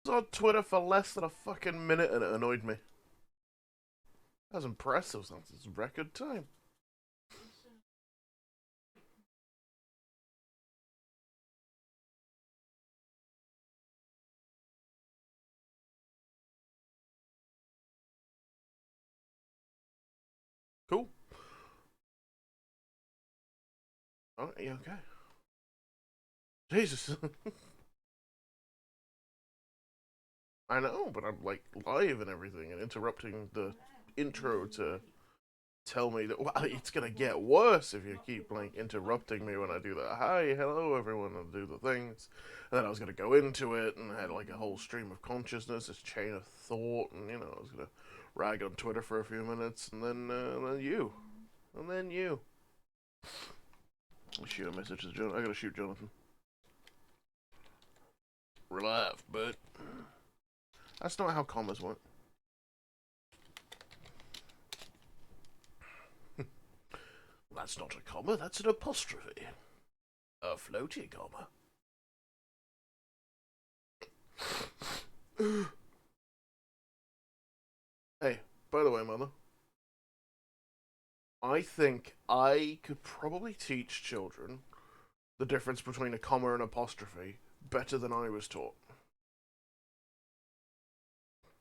I was on Twitter for less than a fucking minute and it annoyed me. That was impressive. That's record time. Cool. Oh, you okay? Jesus. I know, but I'm like live and everything and interrupting the intro to tell me that well, it's gonna get worse if you keep like interrupting me when I do that. Hi, hello everyone, and do the things. And then I was gonna go into it and I had like a whole stream of consciousness, this chain of thought, and I was gonna rag on Twitter for a few minutes, and then you. I'll shoot a message to Jonathan. I gotta shoot Jonathan. We're live, but that's not how commas work. That's not a comma. That's an apostrophe. A floaty comma. Hey, by the way, mother, I think I could probably teach children the difference between a comma and apostrophe better than I was taught.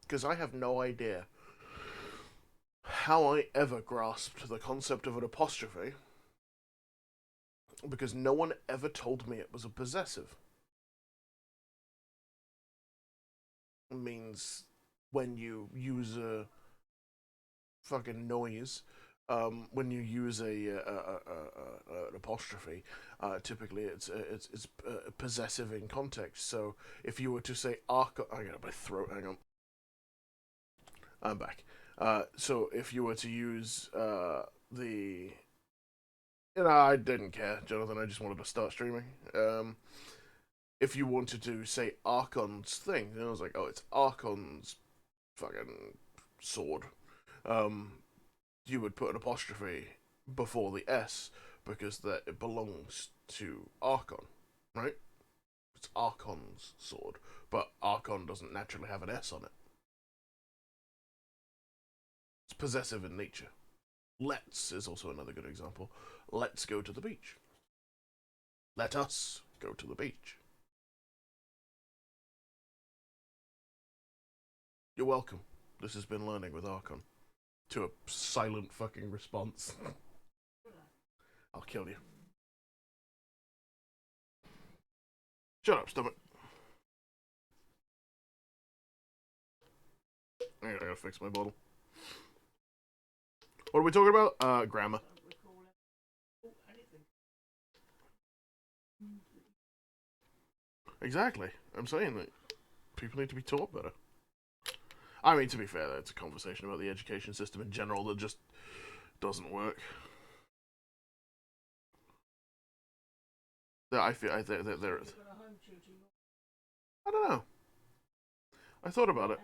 Because I have no idea how I ever grasped the concept of an apostrophe, because no one ever told me it was a possessive. It means when you use a fucking noise, when you use an apostrophe, typically it's possessive in context. So if you were to say arc, I got my throat. Hang on, I'm back. So if you were to use the, I didn't care, Jonathan. I just wanted to start streaming. If you wanted to say Archon's thing, I was like, oh, it's Archon's fucking sword. Um, you would put an apostrophe before the S because that it belongs to Archon, right? It's Archon's sword, but Archon doesn't naturally have an S on it. It's possessive in nature. Let's is also another good example. Let's go to the beach. Let us go to the beach. You're welcome. This has been Learning with Archon. To a silent fucking response. I'll kill you. Shut up, stomach. I gotta fix my bottle. What are we talking about? Grammar. Exactly. I'm saying that people need to be taught better. I mean, to be fair, it's a conversation about the education system in general that just doesn't work. That I feel, there. I don't know. I thought about it.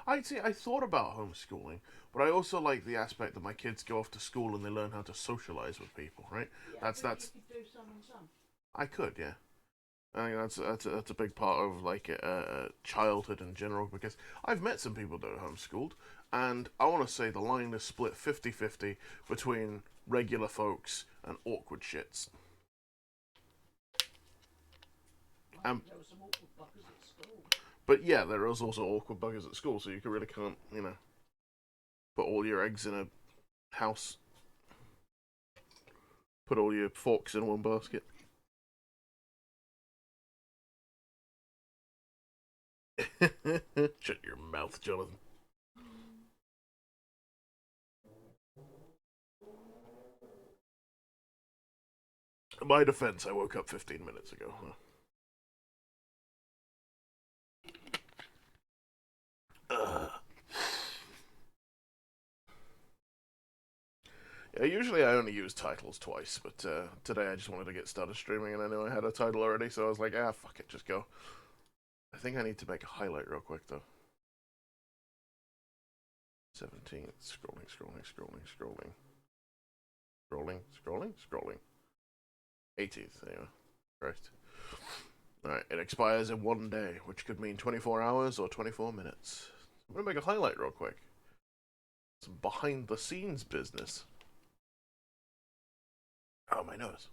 I see. I thought about homeschooling, but I also like the aspect that my kids go off to school and they learn how to socialize with people. Right? That's. I could, yeah. I think that's a big part of like childhood in general because I've met some people that are homeschooled, and I want to say the line is split 50-50 between regular folks and awkward shits. Um, but yeah, there is also awkward buggers at school, so you really can't, put all your eggs in a house, put all your forks in one basket. Shut your mouth, Jonathan. In my defense, I woke up 15 minutes ago. Ugh. Yeah, usually I only use titles twice, but today I just wanted to get started streaming and I knew I had a title already, so I was like, fuck it, just go. I think I need to make a highlight real quick though. 17th, scrolling, scrolling, scrolling, scrolling. Scrolling, scrolling, scrolling. 18th, anyway. Right. Alright, it expires in 1 day, which could mean 24 hours or 24 minutes. I'm gonna make a highlight real quick. Some behind the scenes business. Oh, my nose.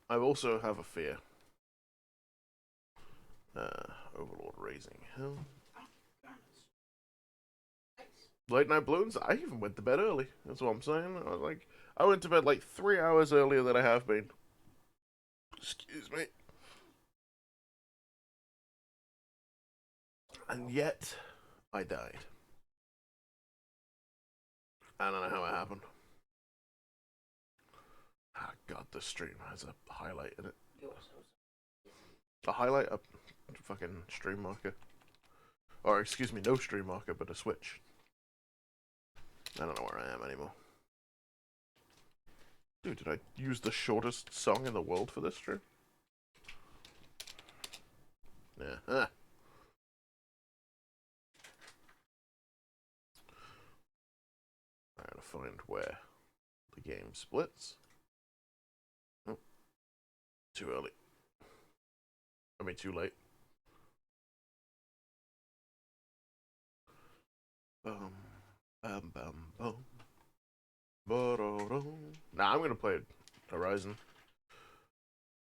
I also have a fear. Overlord raising hell. Late night balloons? I even went to bed early. That's what I'm saying. I went to bed like 3 hours earlier than I have been. Excuse me. And yet, I died. I don't know how it happened. Ah, God, the stream has a highlight in it. A highlight? A fucking stream marker. Or, excuse me, no stream marker, but a switch. I don't know where I am anymore. Dude, did I use the shortest song in the world for this stream? Yeah. Ah. I gotta find where the game splits. Oh, too early. I mean, too late. Bum, bum, bum, bum. Nah, I'm gonna play Horizon.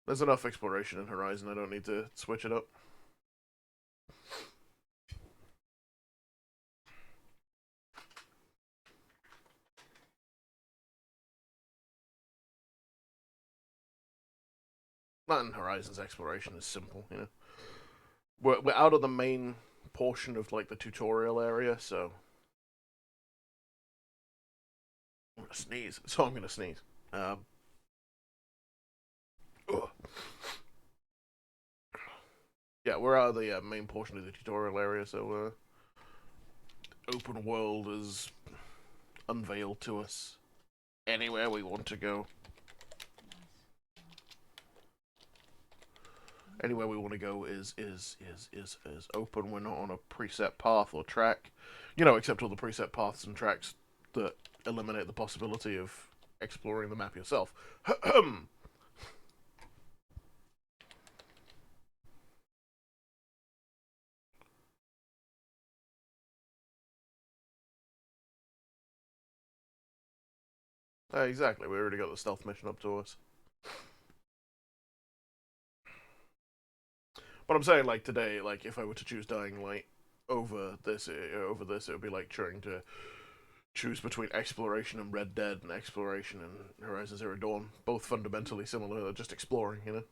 There's enough exploration in Horizon. I don't need to switch it up. Not in Horizon's exploration is simple, you know. We're out of the main portion of like the tutorial area, so I'm gonna sneeze. So I'm gonna sneeze. Yeah, we're out of the main portion of the tutorial area, so open world is unveiled to us. Anywhere we want to go. Anywhere we want to go is open. We're not on a preset path or track, you know, except all the preset paths and tracks that eliminate the possibility of exploring the map yourself. Exactly, we already got the stealth mission up to us. But I'm saying, like today, like if I were to choose Dying Light over this, it would be like trying to choose between exploration and Red Dead and exploration and Horizon Zero Dawn. Both fundamentally similar, they're just exploring, you know.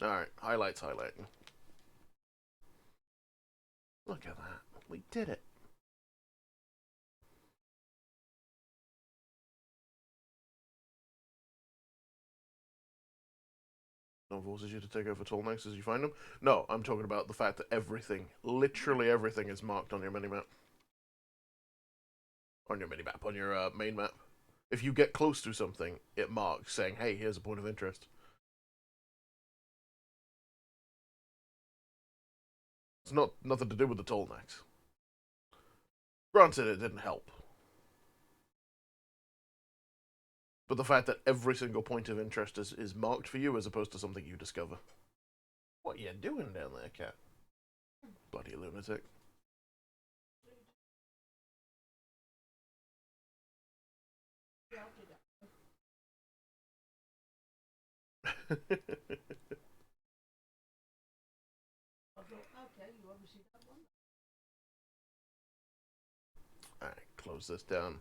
All right, highlighting. Look at that, we did it. No forces you to take over tall necks as you find them. No, I'm talking about the fact that everything, literally everything, is marked on your minimap. On your minimap, on your main map. If you get close to something, it marks saying, "Hey, here's a point of interest." It's not nothing to do with the tall necks. Granted, it didn't help, but the fact that every single point of interest is marked for you as opposed to something you discover. What are you doing down there, cat? Bloody lunatic. Alright, close this down.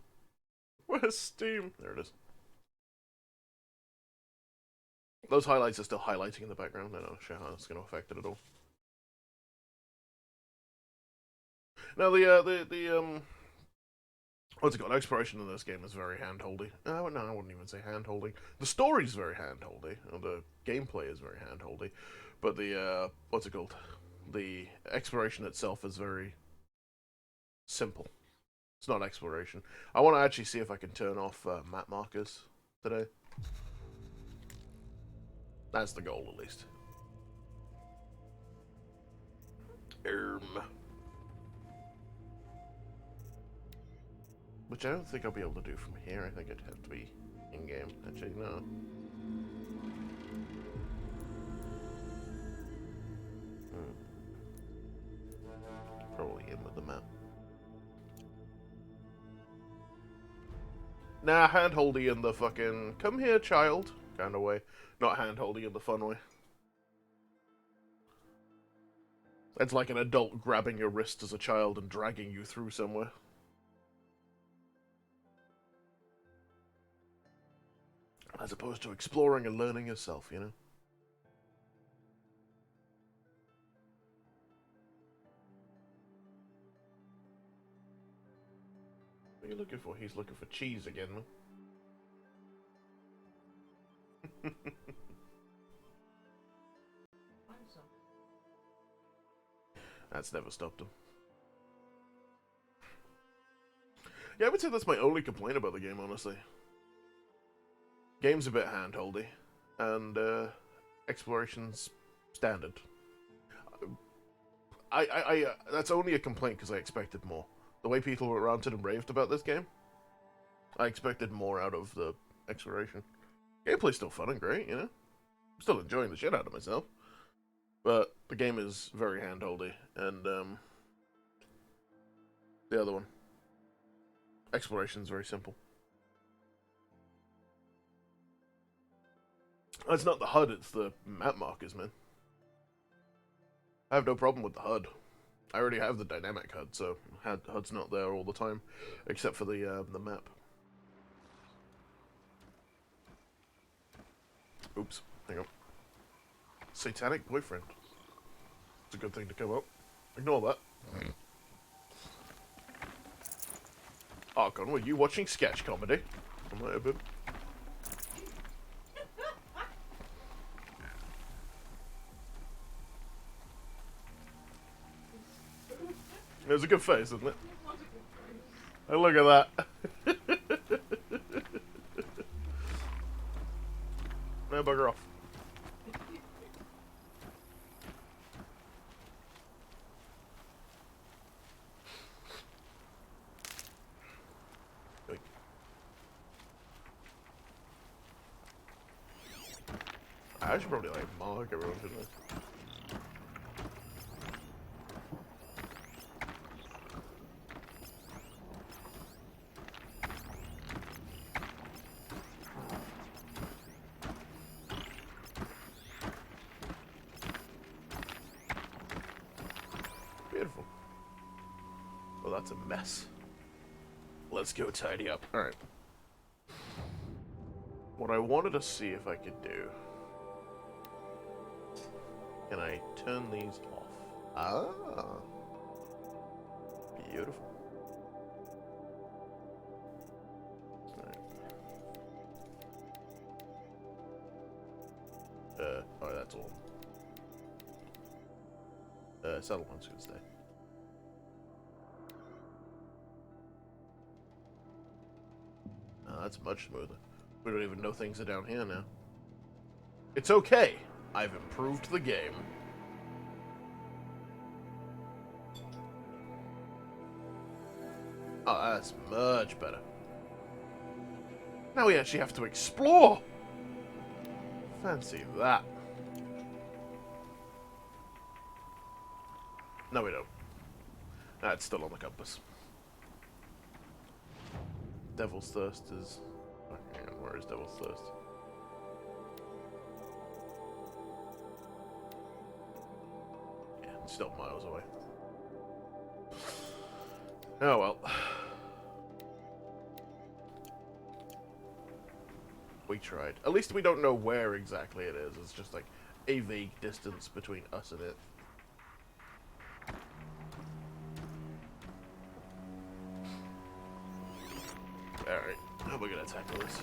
Where's Steam? There it is. Those highlights are still highlighting in the background. I don't know how it's going to affect it at all. Now what's it called? Exploration in this game is very handholdy. No, I wouldn't even say handholdy. The story's very handholdy. The gameplay is very handholdy, but the what's it called? The exploration itself is very simple. It's not exploration. I want to actually see if I can turn off map markers today. That's the goal, at least. Which I don't think I'll be able to do from here. I think it'd have to be in-game. Actually, no. Probably in with the map. Nah, hand-holdy in the fucking come here, child kind of way. Not hand-holdy in the fun way. It's like an adult grabbing your wrist as a child and dragging you through somewhere. As opposed to exploring and learning yourself, you know? What are you looking for? He's looking for cheese again, man. That's never stopped him. Yeah, I would say that's my only complaint about the game, honestly. Game's a bit hand-holdy, and exploration's standard. That's only a complaint because I expected more. The way people were ranted and raved about this game, I expected more out of the exploration. Gameplay's still fun and great, you know? I'm still enjoying the shit out of myself. But the game is very hand-holdy, and the other one, exploration's very simple. It's not the HUD, it's the map markers, man. I have no problem with the HUD. I already have the dynamic HUD, so HUD's not there all the time, except for the map. Oops, hang on. Satanic boyfriend. It's a good thing to come up. Ignore that. Oh, God, were you watching sketch comedy? I might have been. It was a good face, isn't it? Oh, look at that. No, bugger off. I should probably, like, mark everyone, shouldn't I? Beautiful. Well, that's a mess. Let's go tidy up. Alright. What I wanted to see if I could do... Can I turn these off? Ah. Beautiful. Right. Oh, that's all. Settlement's gonna stay. That's much smoother. We don't even know things are down here now. It's okay. I've improved the game. Oh, that's much better. Now we actually have to explore. Fancy that. No, we don't. That's still on the compass. Devil's Thirst is... Hang on, where is Devil's Thirst? Yeah, it's still miles away. Oh well. We tried. At least we don't know where exactly it is. It's just like a vague distance between us and it. Alright, how are we gonna tackle this?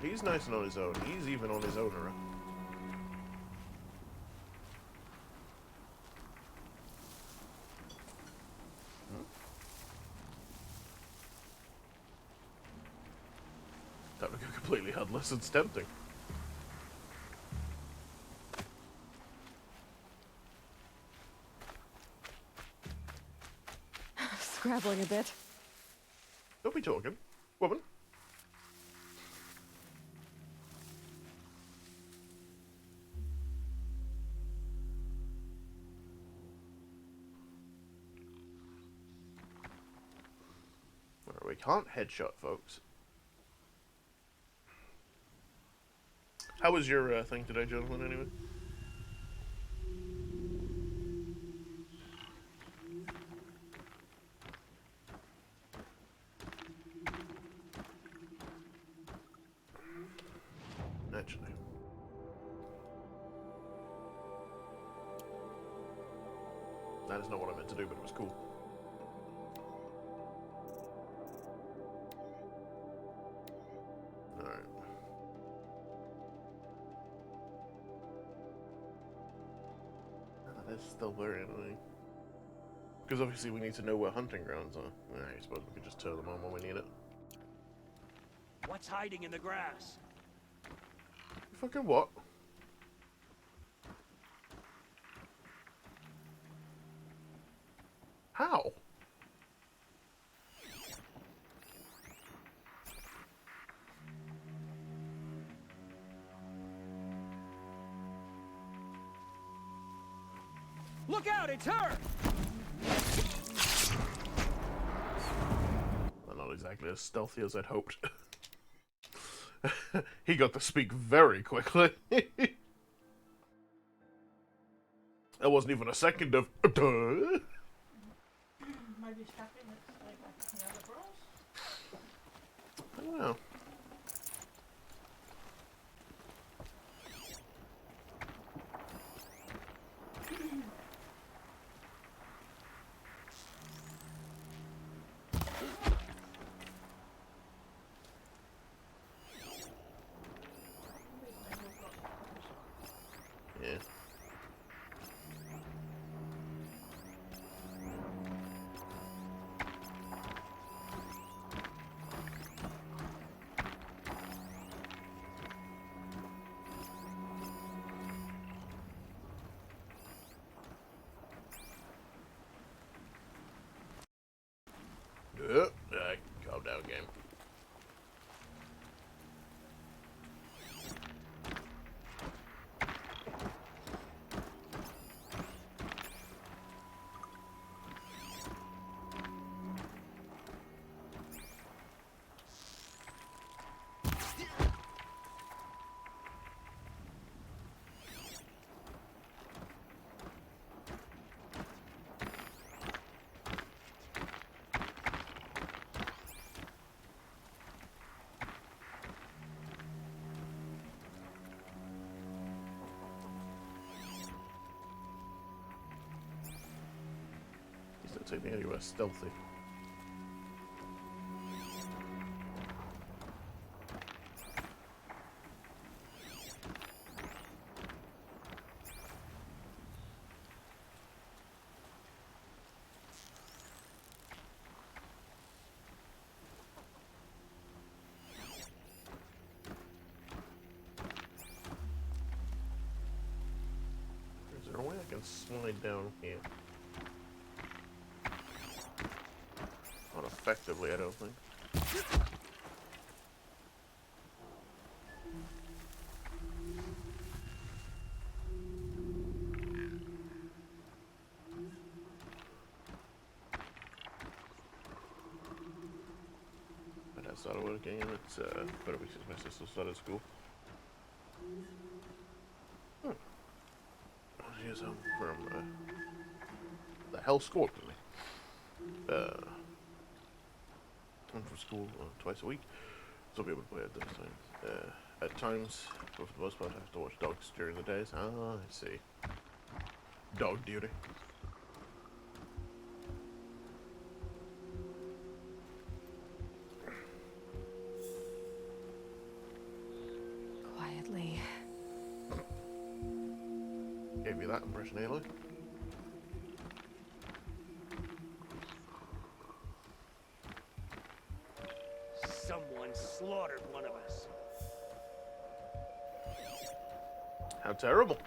He's nice and on his own. He's even on his own, right? Time to go completely HUDless. It's tempting. scrabbling a bit. Don't be talking, woman. Right, we can't headshot, folks. How was your thing today, gentlemen, anyway? Actually. That is not what I meant to do, but it was cool. Alright. That is still very annoying. Because obviously we need to know where hunting grounds are. I suppose we could just turn them on when we need it. What's hiding in the grass? Fucking what? How? Look out, it's her! Well, not exactly as stealthy as I'd hoped. He got to speak very quickly. That wasn't even a second of duh. Maybe stuff in it like the other bros. I don't know. Yeah. Calm down, game. Take me anywhere stealthy. Is there a way I can slide down here? Not effectively, I don't think. But that's not working. It's better because my sister started school. She's home from the hell squad with me. Home from school twice a week, so I'll be able to play at those times. At times, but for the most part, I have to watch dogs during the days. Ah, I see. Dog duty. Quietly. Gave you that impression, Aloy. Someone slaughtered one of us. How terrible.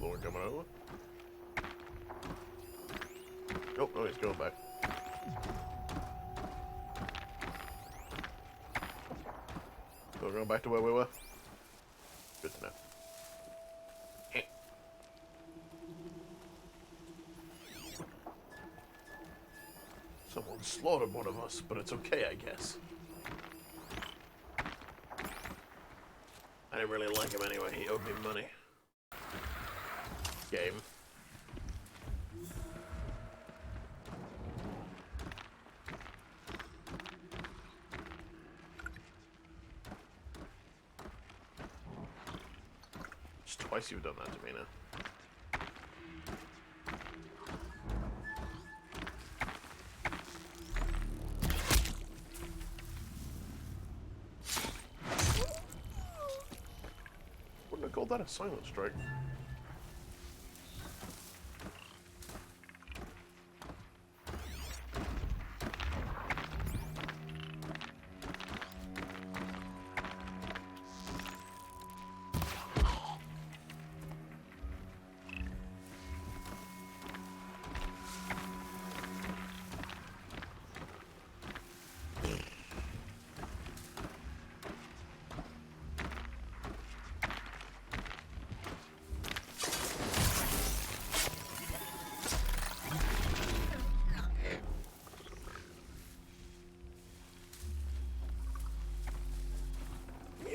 another one coming over. Oh, no, he's going back. So we're going back to where we were? Good to know. Someone slaughtered one of us, but it's okay, I guess. I didn't really like him anyway, he owed me money. Game. Just twice you've done that to me now. Wouldn't have called that a silent strike.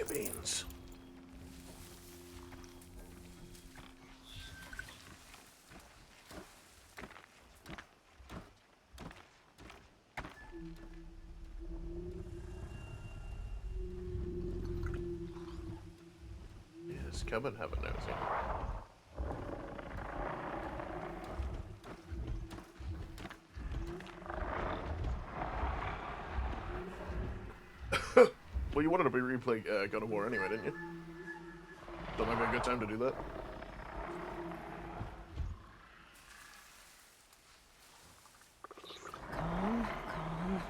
Beans. Yes, come and have a nosy. Well, you wanted to replay God of War anyway, didn't you? Don't might be a good time to do that. Calm, calm.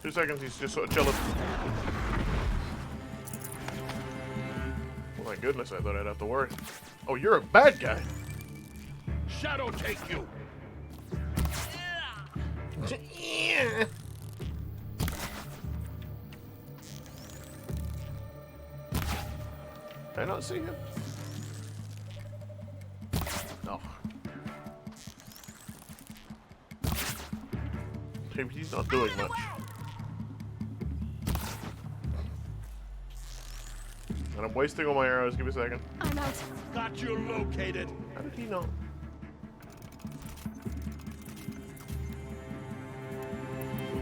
2 seconds, he's just sort of chilling. Oh my goodness, I thought I'd have to worry. Oh, you're a bad guy. Shadow take you. Yeah. Did I not see him? No. Maybe he's not doing much. And I'm wasting all my arrows. Give me a second. I'm out. Got you located. How did he know?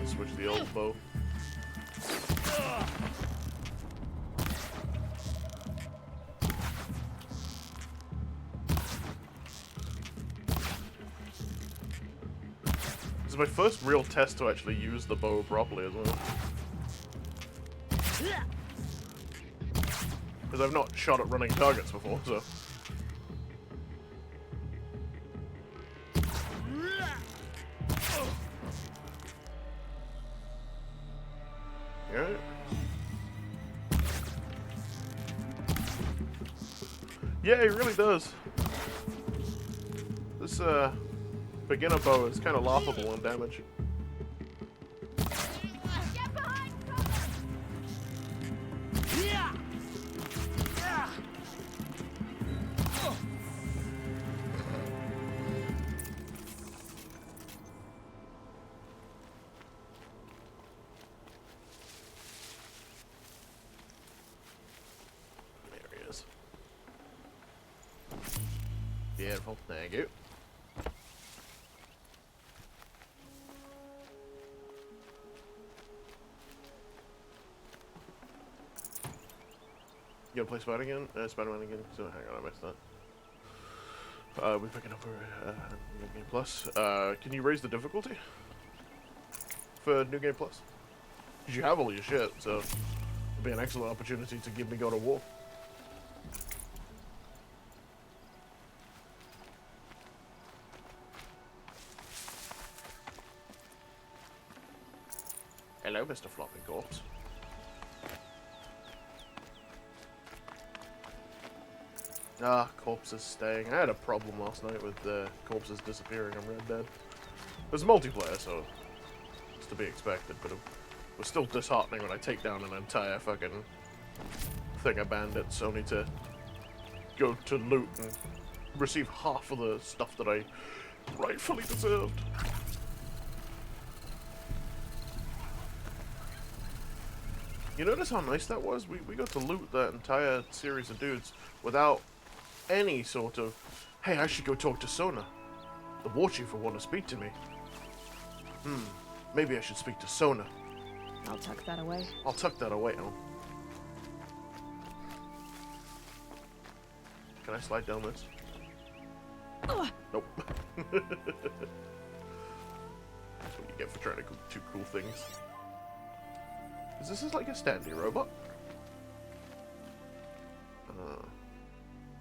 Switch the old bow. This is my first real test to actually use the bow properly as well. Because I've not shot at running targets before, so. Yeah. Yeah, it really does. This beginner bow is kind of laughable on damage. Get behind cover! Beautiful. Thank you. You gonna play Spider-Man again? So hang on, I missed that. We're picking up our New Game Plus. Can you raise the difficulty for New Game Plus? Because you have all your shit, so it'd be an excellent opportunity to give me God of War. Hello, Mr. Flopping Corpse. Ah, corpses staying. I had a problem last night with corpses disappearing on Red Dead. There's multiplayer, so it's to be expected, but it was still disheartening when I take down an entire fucking thing of bandits only to go to loot and receive half of the stuff that I rightfully deserved. You notice how nice that was? We got to loot that entire series of dudes without any sort of, hey, I should go talk to Sona. The war chief will want to speak to me. Maybe I should speak to Sona. I'll tuck that away. I'll tuck that away. Oh. Can I slide down this? Nope. That's what you get for trying to do cool things. Is this like a standy robot?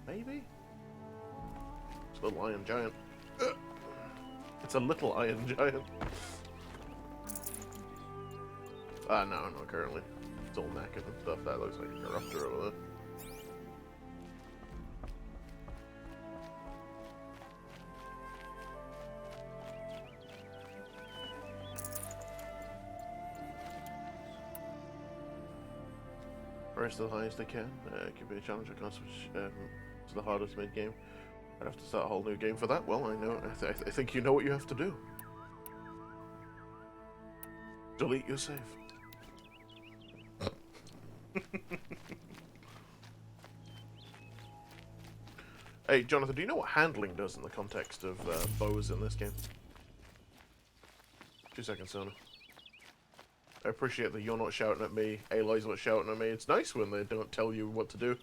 Maybe? It's a little iron giant. It's a little iron giant. No, not currently. It's all knackered and stuff. That looks like a corruptor over there. Rise to the highest they can. It could be a challenge. I can't switch to the hardest mid-game. I'd have to start a whole new game for that. Well, I know. I think you know what you have to do. Delete your save. Hey, Jonathan, do you know what handling does in the context of bows in this game? 2 seconds, Sona. I appreciate that you're not shouting at me, Aloy's not shouting at me. It's nice when they don't tell you what to do.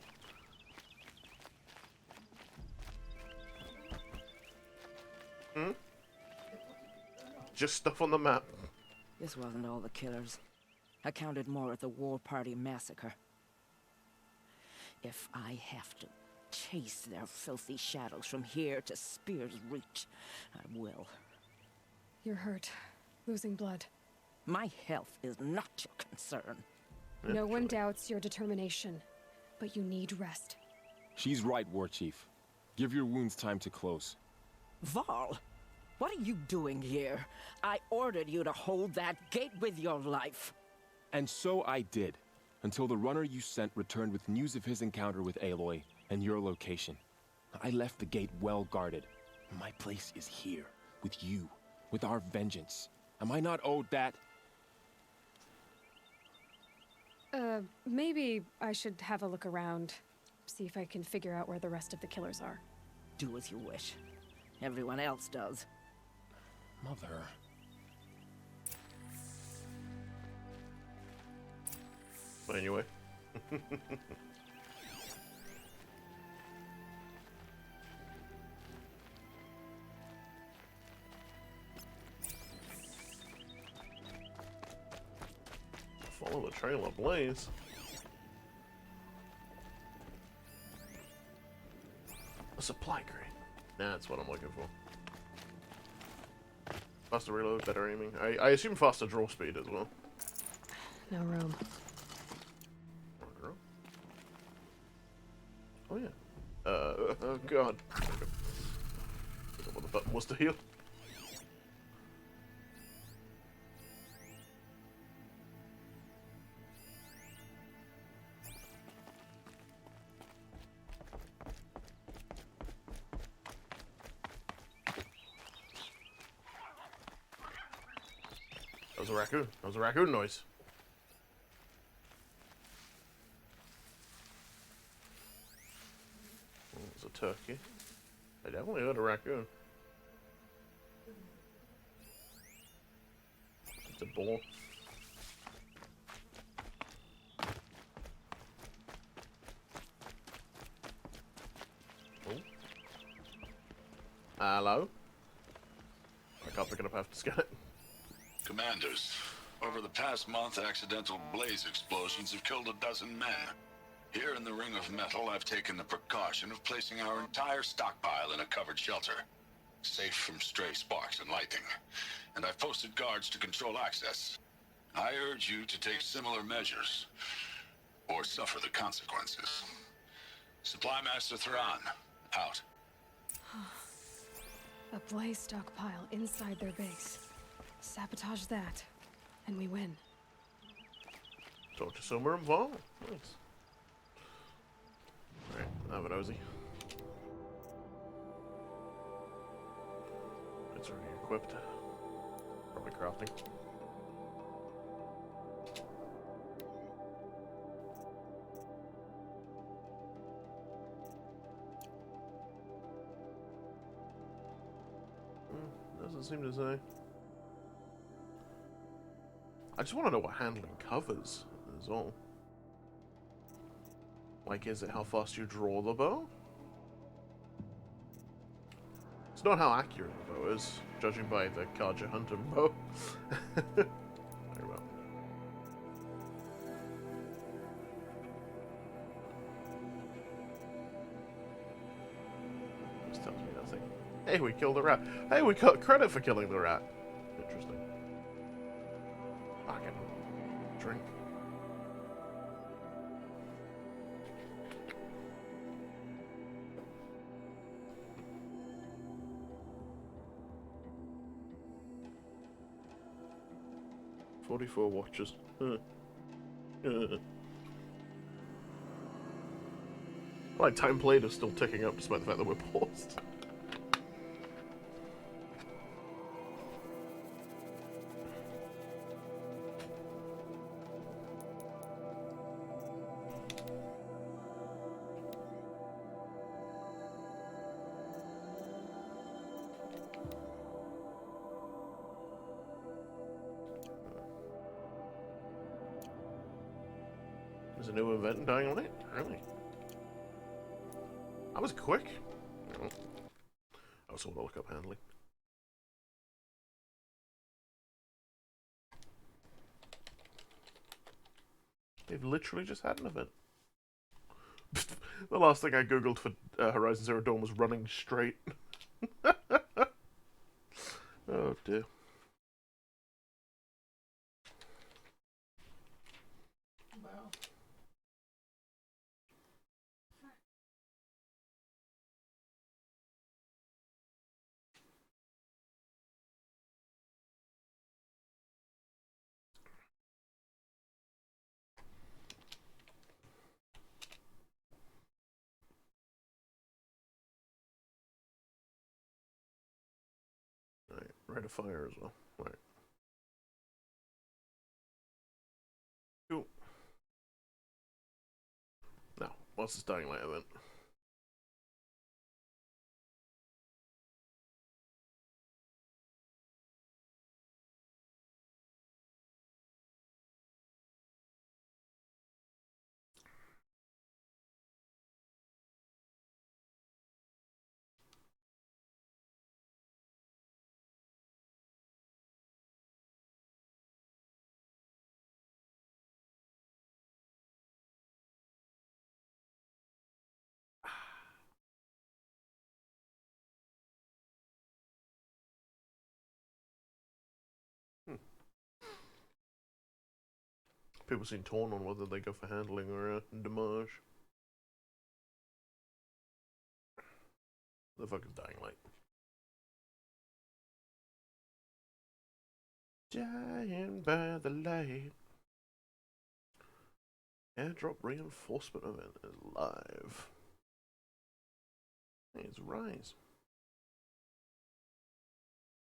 Just stuff on the map. This wasn't all the killers. I counted more at the War Party massacre. If I have to chase their filthy shadows from here to Spear's Reach, I will. You're hurt. Losing blood. My health is not your concern. No one doubts your determination, but you need rest. She's right, War Chief. Give your wounds time to close. Val, what are you doing here? I ordered you to hold that gate with your life. And so I did, until the runner you sent returned with news of his encounter with Aloy and your location. I left the gate well guarded. My place is here, with you, with our vengeance. Am I not owed that? Maybe I should have a look around. See if I can figure out where the rest of the killers are. Do as you wish. Everyone else does. Mother. Anyway. Follow the trail of Blaze. A supply crate. That's what I'm looking for. Faster reload, better aiming. I assume faster draw speed as well. No room. Oh yeah. Oh god. I forgot what the button was to heal. That was a raccoon. That was a raccoon noise. Oh, there's a turkey. I definitely heard a raccoon. It's a boar. Oh. Hello? I can't pick it up after scan it. Commanders, over the past month, accidental blaze explosions have killed 12 men. Here in the Ring of Metal, I've taken the precaution of placing our entire stockpile in a covered shelter, safe from stray sparks and lightning. And I've posted guards to control access. I urge you to take similar measures, or suffer the consequences. Supply Master Thrawn, out. A blaze stockpile inside their base. Sabotage that, and we win. Talk to somewhere involved. Nice. Alright, have it, Ozzy. It's already equipped. Probably crafting. Doesn't seem to say. I just want to know what handling covers, is all. Like, is it how fast you draw the bow? It's not how accurate the bow is, judging by the card you're hunting bow. Very well. This tells me nothing. Hey, we killed a rat. Hey, we got credit for killing the rat. Interesting. I can drink. "44 watches. Like, time played is still ticking up despite the fact that we're paused. There's a new event in Dying Light? Really? That was quick. Oh. I also want to look up handling. They've literally just had an event. The last thing I googled for Horizon Zero Dawn was running straight. Oh dear. Wow. Right, rate of fire as well. Right. Cool. Now, what's this Dying Light event? People seem torn on whether they go for handling or damage. The fuck is Dying Light? Dying by the light. Airdrop reinforcement event is live. Hey, it's Rise.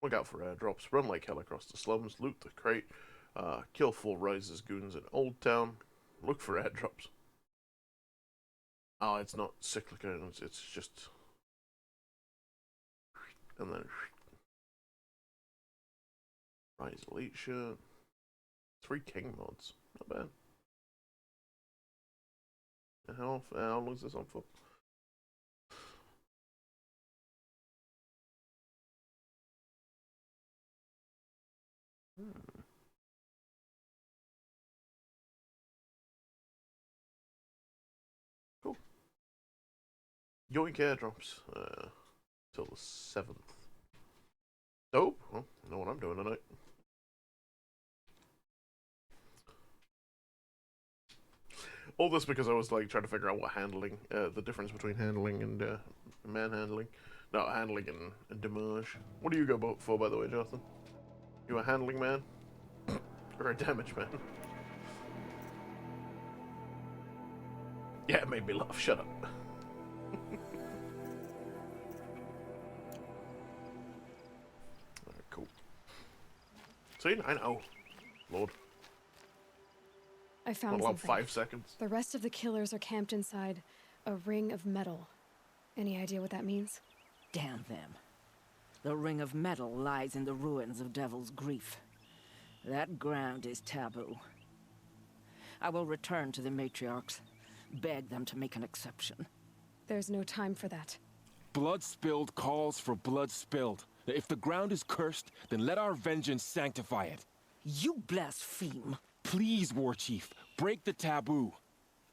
Look out for airdrops. Run like hell across the slums. Loot the crate. Kill full Rise's goons in Old Town. Look for airdrops. Oh, it's not cyclic. It's just And then Rise Elite shirt. 3 King mods. Not bad. And how long is this on for? Cool. Yoink airdrops. Till the 7th. Dope. Well, I know what I'm doing tonight. All this because I was like trying to figure out what handling, the difference between handling and manhandling. No, handling and damage. What do you go for, by the way, Jonathan? You a handling man? Or a damage man? Yeah, it made me laugh. Shut up. Alright, cool. See, I know. Lord. I found Not allowed something. 5 seconds. The rest of the killers are camped inside a ring of metal. Any idea what that means? Damn them. The ring of metal lies in the ruins of Devil's Grief. That ground is taboo. I will return to the matriarchs, beg them to make an exception. There's no time for that. Blood spilled calls for blood spilled. If the ground is cursed, then let our vengeance sanctify it. You blaspheme. Please, War Chief, break the taboo.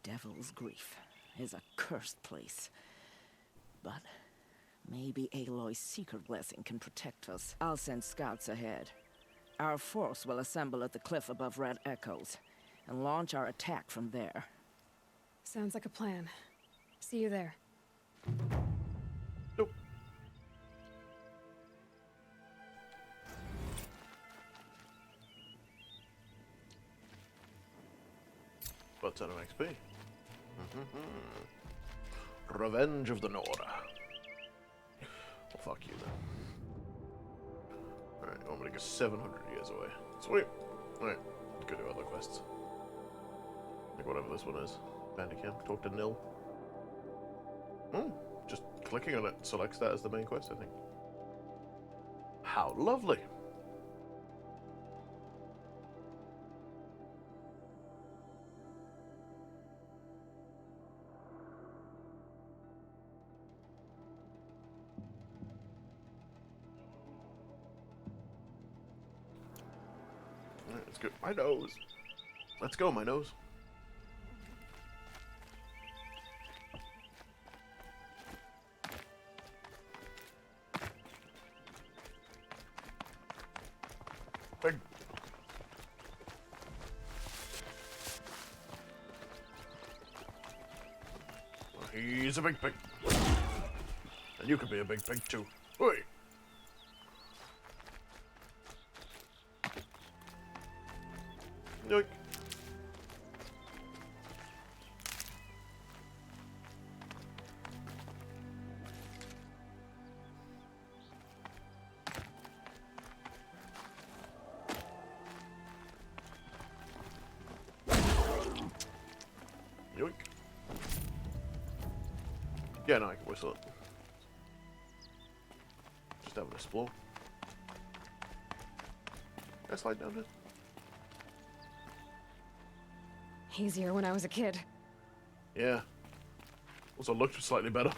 Devil's Grief is a cursed place. But maybe Aloy's secret blessing can protect us. I'll send scouts ahead. Our force will assemble at the cliff above Red Echoes and launch our attack from there. Sounds like a plan. See you there. Nope. But ton of XP. Revenge of the Nora. Well, fuck you then. Alright, I'm gonna go 700 years away. Sweet. Alright, go do other quests. Like whatever this one is. Bandicam, talk to Nil. Just clicking on it selects that as the main quest, I think. How lovely. Alright, let's go. My nose. Let's go, my nose. Big. Well, he's a big pig. And you could be a big pig too. Oi! Yoink. Yoink. Yeah, no, I can whistle it. Just have an explore. Can I slide down here? Easier when I was a kid. Yeah. Also looked slightly better.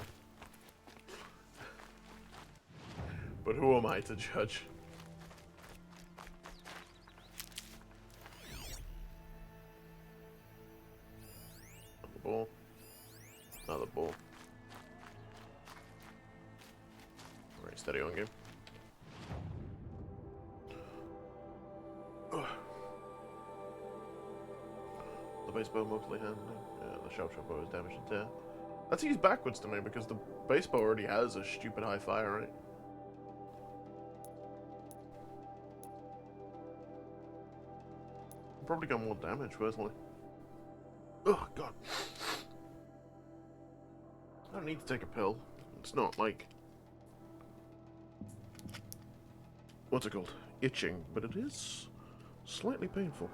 But who am I to judge? Another ball. Another ball. Alright, steady on game. The base bow mostly handling. The sharp bow is damaged and tear. That's used backwards to me because the base bow already has a stupid high fire, right? Probably got more damage personally. Oh god. I don't need to take a pill. It's not like what's it called? Itching, but it is slightly painful.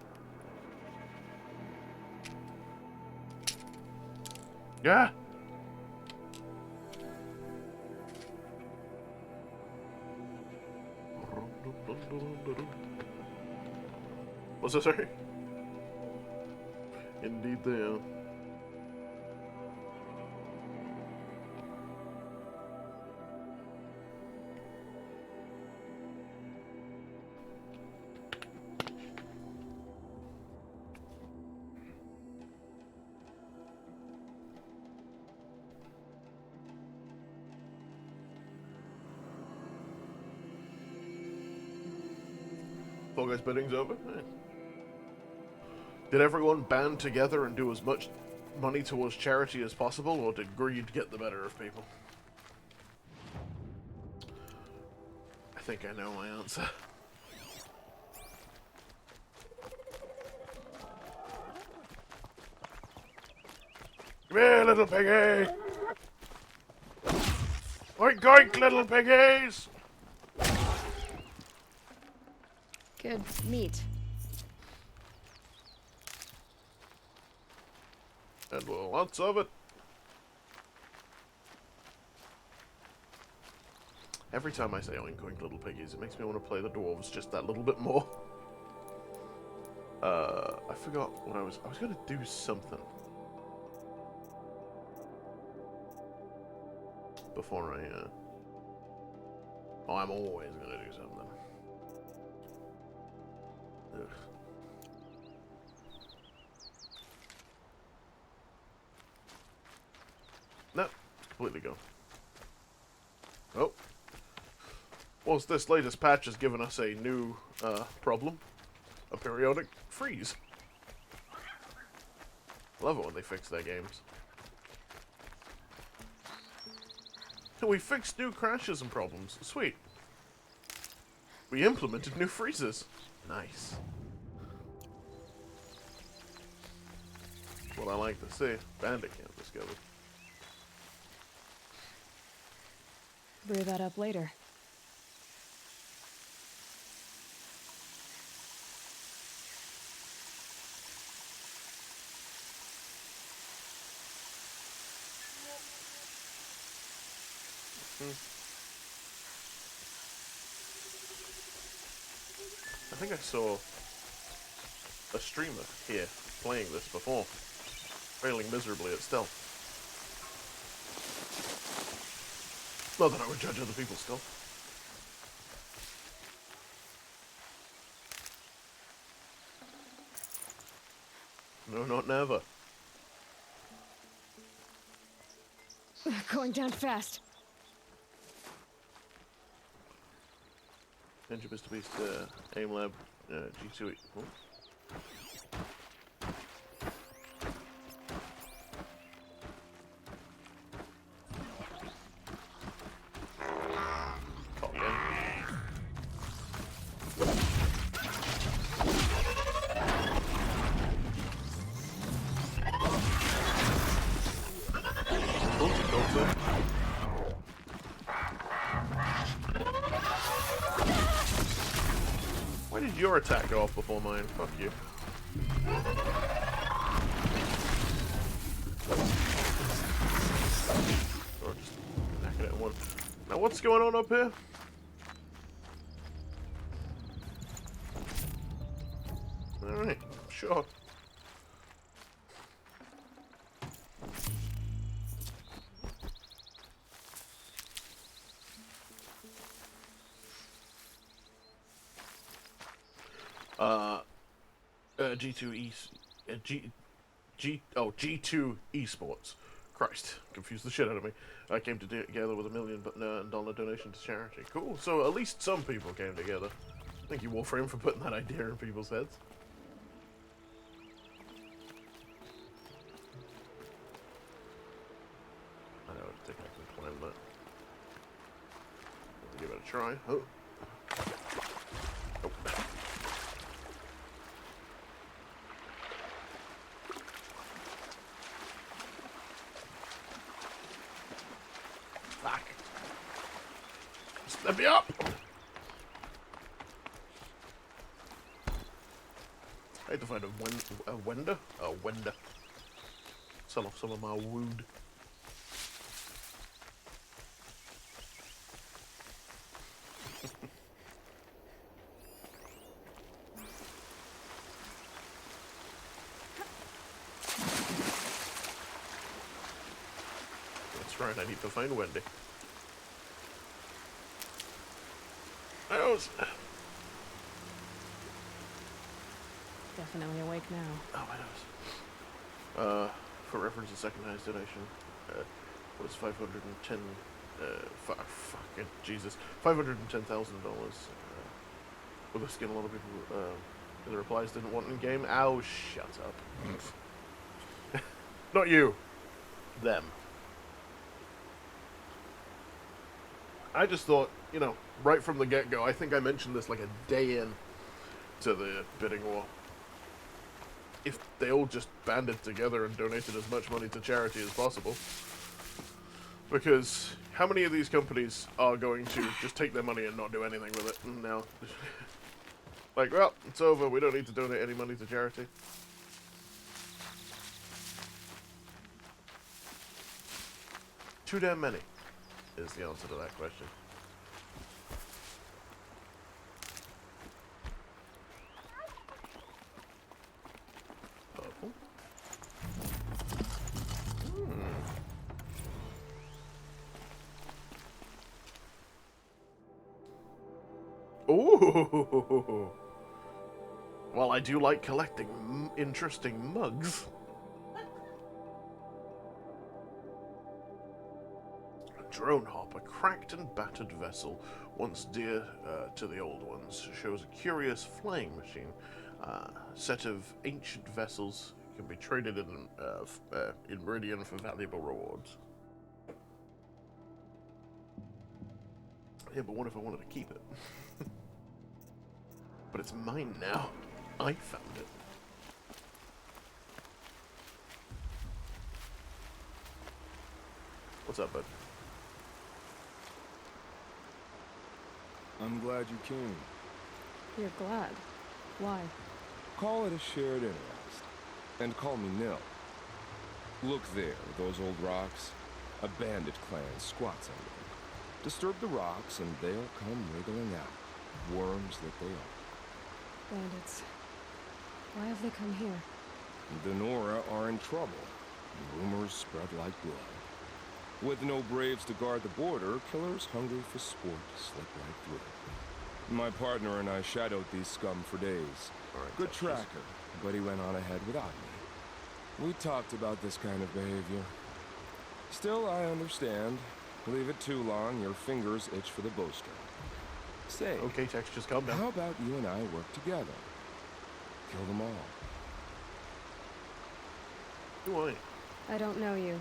Yeah. What's that, sorry? Indeed they are. Fall Guys bidding's over? Eh. Did everyone band together and do as much money towards charity as possible, or did greed get the better of people? I think I know my answer. Come here, little piggy! Oink oink, little piggies! Good meat. And lots of it. Every time I say oink oink little piggies, it makes me want to play the dwarves just that little bit more. I forgot what I was gonna do something. Before I, oh, I'm always gonna do something. Ugh. No, it's completely gone. Oh. Well, this latest patch has given us a new problem. A periodic freeze. I love it when they fix their games. We fixed new crashes and problems. Sweet. We implemented new freezes. Nice. What I like to see. Bandit camp discovered. Brew that up later. I think I saw a streamer here playing this before, failing miserably at stealth. Not that I would judge other people's stealth. No, not never. Going down fast. Ninja Mr. Beast, Aim Lab, G2E. Oh. Oh, yeah. Oh, don't say. Why did your attack go off before mine? Fuck you. Or just knock it at one. Now what's going on up here? Alright, sure. G2 G2 esports. Christ, confused the shit out of me. I came together with $1 million dollar donation to charity. Cool. So at least some people came together. Thank you, Warframe, for putting that idea in people's heads. I know it's taking some time, but I'll give it a try. Oh. Oh. Fuck. Let me up! I had to find a wender? A wender. Sell off some of my wood. That's right, I need to find Wendy. I was... Definitely awake now. Oh, I knows. For reference, the second highest donation was $510. Fucking Jesus, $510,000. With a skin, a lot of people in the replies didn't want in game. Ow, shut up. Not you. Them. I just thought, you know, right from the get-go, I think I mentioned this like a day in to the bidding war. If they all just banded together and donated as much money to charity as possible. Because how many of these companies are going to just take their money and not do anything with it? Now, like, well, it's over, we don't need to donate any money to charity. Too damn many is the answer to that question. Purple. Ooh. Well, I do like collecting interesting mugs. Drone hop, a cracked and battered vessel, once dear to the old ones, shows a curious flying machine. Set of ancient vessels can be traded in Meridian for valuable rewards. Yeah, but what if I wanted to keep it? But it's mine now. I found it. What's up, bud? I'm glad you came. You're glad. Why? Call it a shared interest. And call me Nil. Look there, those old rocks. A bandit clan squats under them. Disturb the rocks and they'll come wriggling out. Worms that they are. Bandits. Why have they come here? The Nora are in trouble. Rumors spread like blood. With no braves to guard the border, killers hungry for sport slip right through. My partner and I shadowed these scum for days. Good tracker, but he went on ahead without me. We talked about this kind of behavior. Still, I understand. Leave it too long, your fingers itch for the bowstring. Say, Okay, Tex, just calm down. how about you and I work together? Kill them all. Who are you? I don't know you,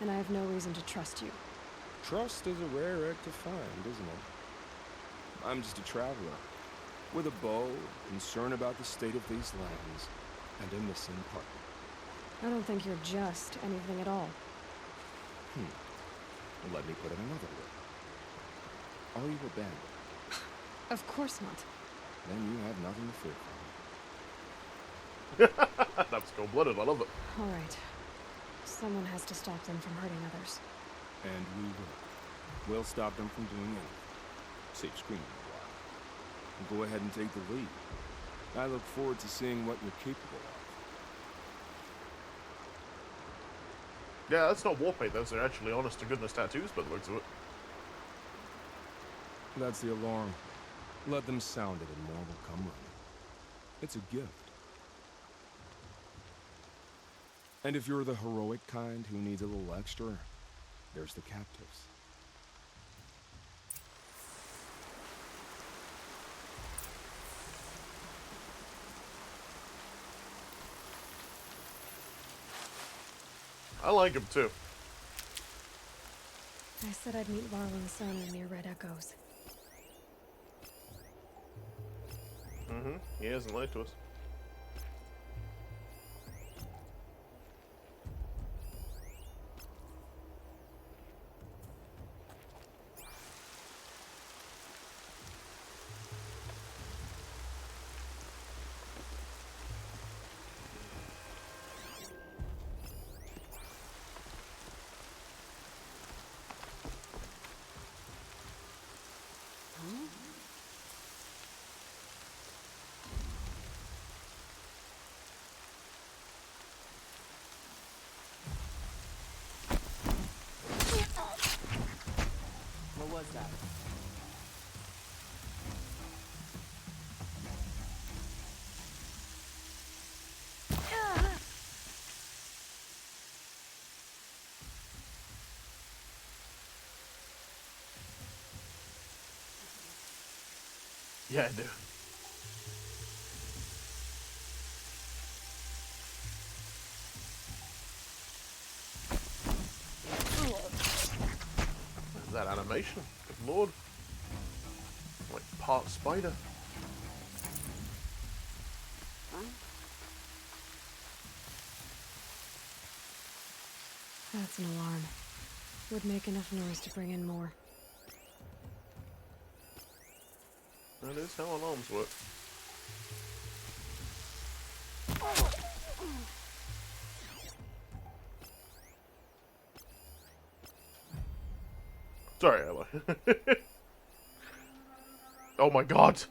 and I have no reason to trust you. Trust is a rare egg to find, isn't it? I'm just a traveler, with a bow, concerned about the state of these lands, and a missing partner. I don't think you're just anything at all. Let me put it another way. Are you a bandit? Of course not. Then you have nothing to fear from me. That's cold-blooded, I love it. All right. Someone has to stop them from hurting others. And we will. We'll stop them from doing anything. Save screaming a while. Go ahead and take the lead. I look forward to seeing what you're capable of. Yeah, that's not war paint, those are actually honest-to-goodness tattoos by the looks of it. That's the alarm. Let them sound it and more will come running. It's a gift. And if you're the heroic kind who needs a little extra, there's the captives. I like him too. I said I'd meet Varling's son near Red Echoes. He hasn't lied to us. Yeah, I do. That animation, good lord. Like part spider. That's an alarm. Would make enough noise to bring in more. That is how alarms work. Sorry, Ella. Oh my god!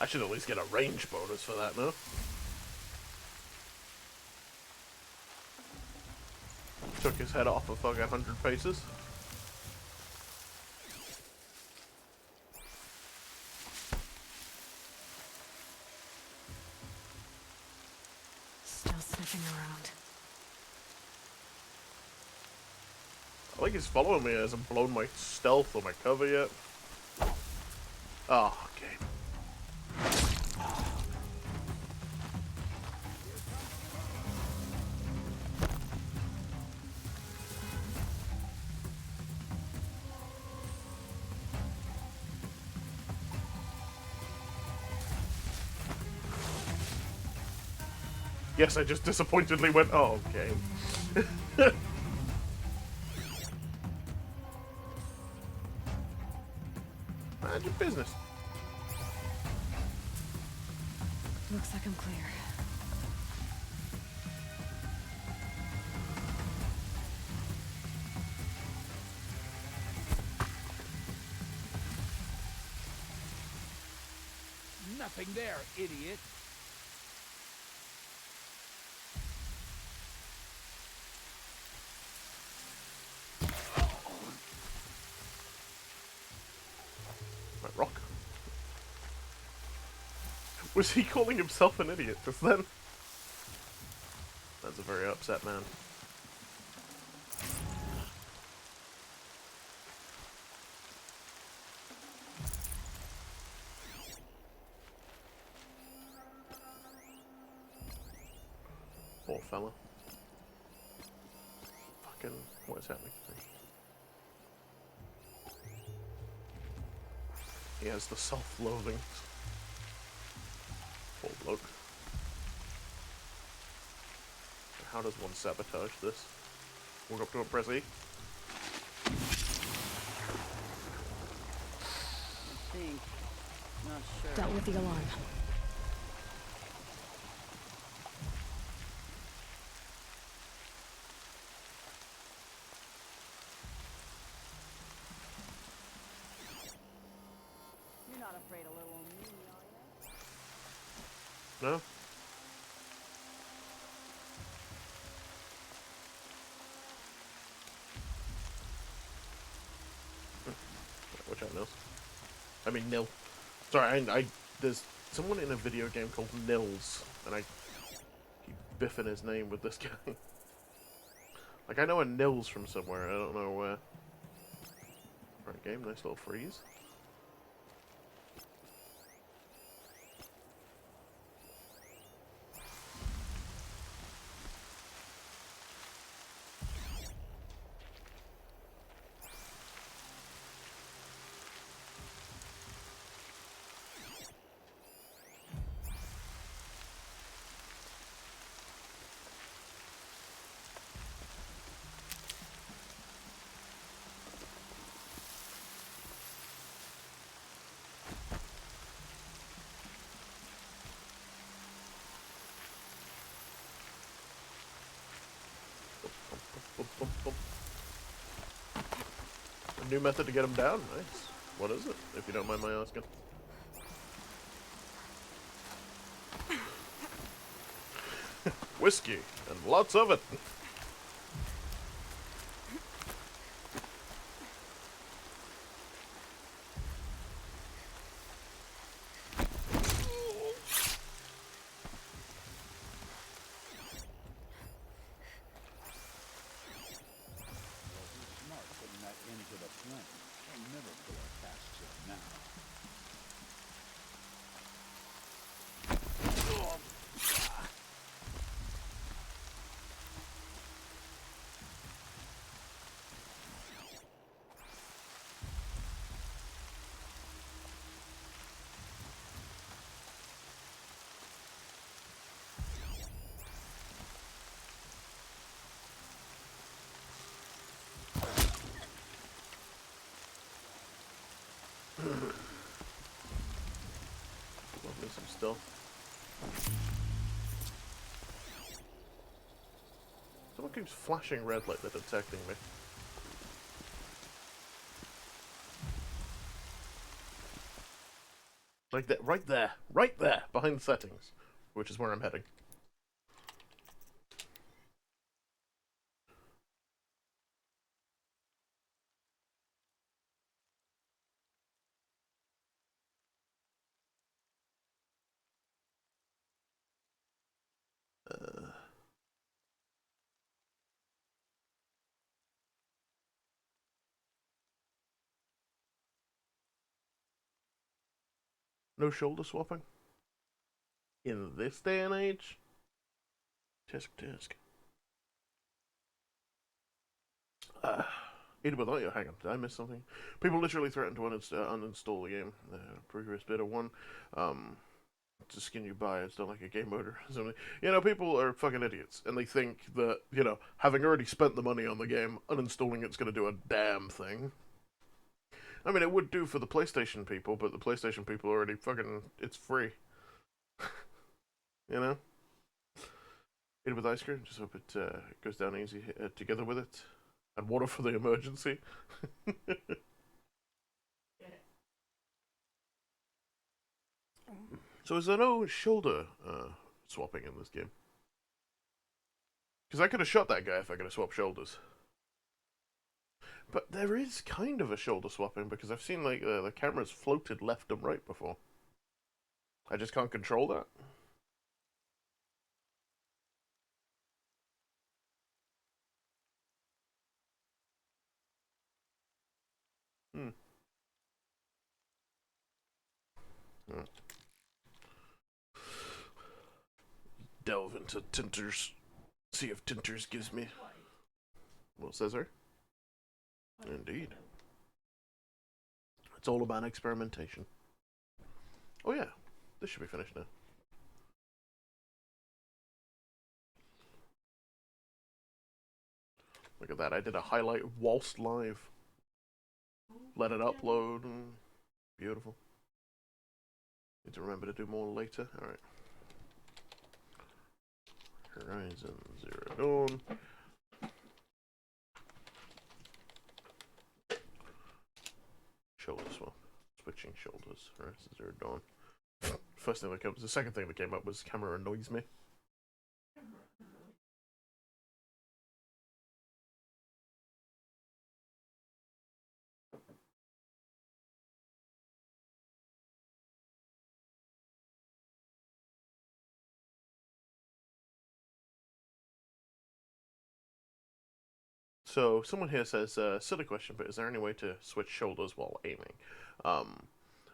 I should at least get a range bonus for that, no? Took his head off a fucking 100 paces. Still sniffing around. I think he's following me. He hasn't blown my stealth or my cover yet. Oh, okay. Yes, I just disappointedly went, oh, okay. Mind your business. Looks like I'm clear. Nothing there, idiot. My rock. Was he calling himself an idiot just then? That's a very upset man. Poor fella. Fucking, what is happening? He has the self-loathing. Poor bloke. How does one sabotage this? Walk up to him, press E. Think. Not sure. Dealt with the alarm. You're not afraid of little me, are you? No? Watch out, Nils. I mean, Nil. Sorry, there's someone in a video game called Nils, and I keep biffing his name with this guy. Like, I know a Nils from somewhere, I don't know where. Right, game, nice little freeze. A new method to get him down, nice. What is it, if you don't mind my asking? Whiskey, and lots of it. getting some stuff. Someone keeps flashing red like they're detecting me. Like that, right there, behind the settings, which is where I'm heading. No shoulder swapping? In this day and age? Tisk tisk. Even without you, hang on, did I miss something? People literally threatened to uninstall the game. Previous beta 1. To skin you by, it's not like a game mode or something. You know, people are fucking idiots, and they think that, you know, having already spent the money on the game, uninstalling it's going to do a damn thing. I mean, it would do for the PlayStation people, but the PlayStation people already fucking, it's free. You know? Eat it with ice cream, just hope it goes down easy together with it. And water for the emergency. So is there no shoulder swapping in this game? Because I could have shot that guy if I could have swapped shoulders. But there is kind of a shoulder swapping, because I've seen like the camera's floated left and right before. I just can't control that. Hmm. Hmm. Delve into Tinters. See if Tinters gives me. What says her? Indeed. It's all about experimentation. Oh yeah, this should be finished now. Look at that, I did a highlight whilst live. Let it upload, and beautiful. Need to remember to do more later. Alright. Horizon Zero Dawn. Shoulder swap. Switching shoulders. Horizon Zero Dawn. First thing that comes, the second thing that came up was camera annoys me. So someone here says, silly question, but is there any way to switch shoulders while aiming?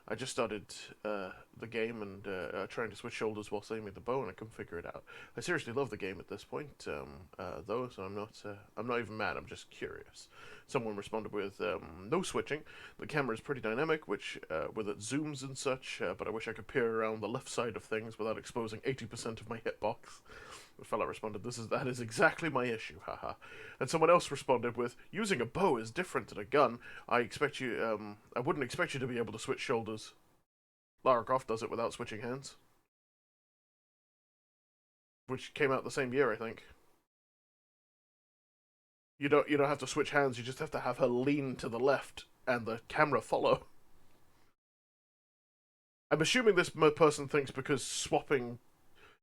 I just started the game and trying to switch shoulders while aiming the bow, and I couldn't figure it out. I seriously love the game at this point, though, so I'm not even mad. I'm just curious. Someone responded with no switching. The camera is pretty dynamic, which with it zooms and such, but I wish I could peer around the left side of things without exposing 80% of my hitbox. The fellow responded, that is exactly my issue, haha. And someone else responded with, using a bow is different than a gun. I wouldn't expect you to be able to switch shoulders. Lara Croft does it without switching hands. Which came out the same year, I think. You don't have to switch hands, you just have to have her lean to the left and the camera follow. I'm assuming this person thinks because swapping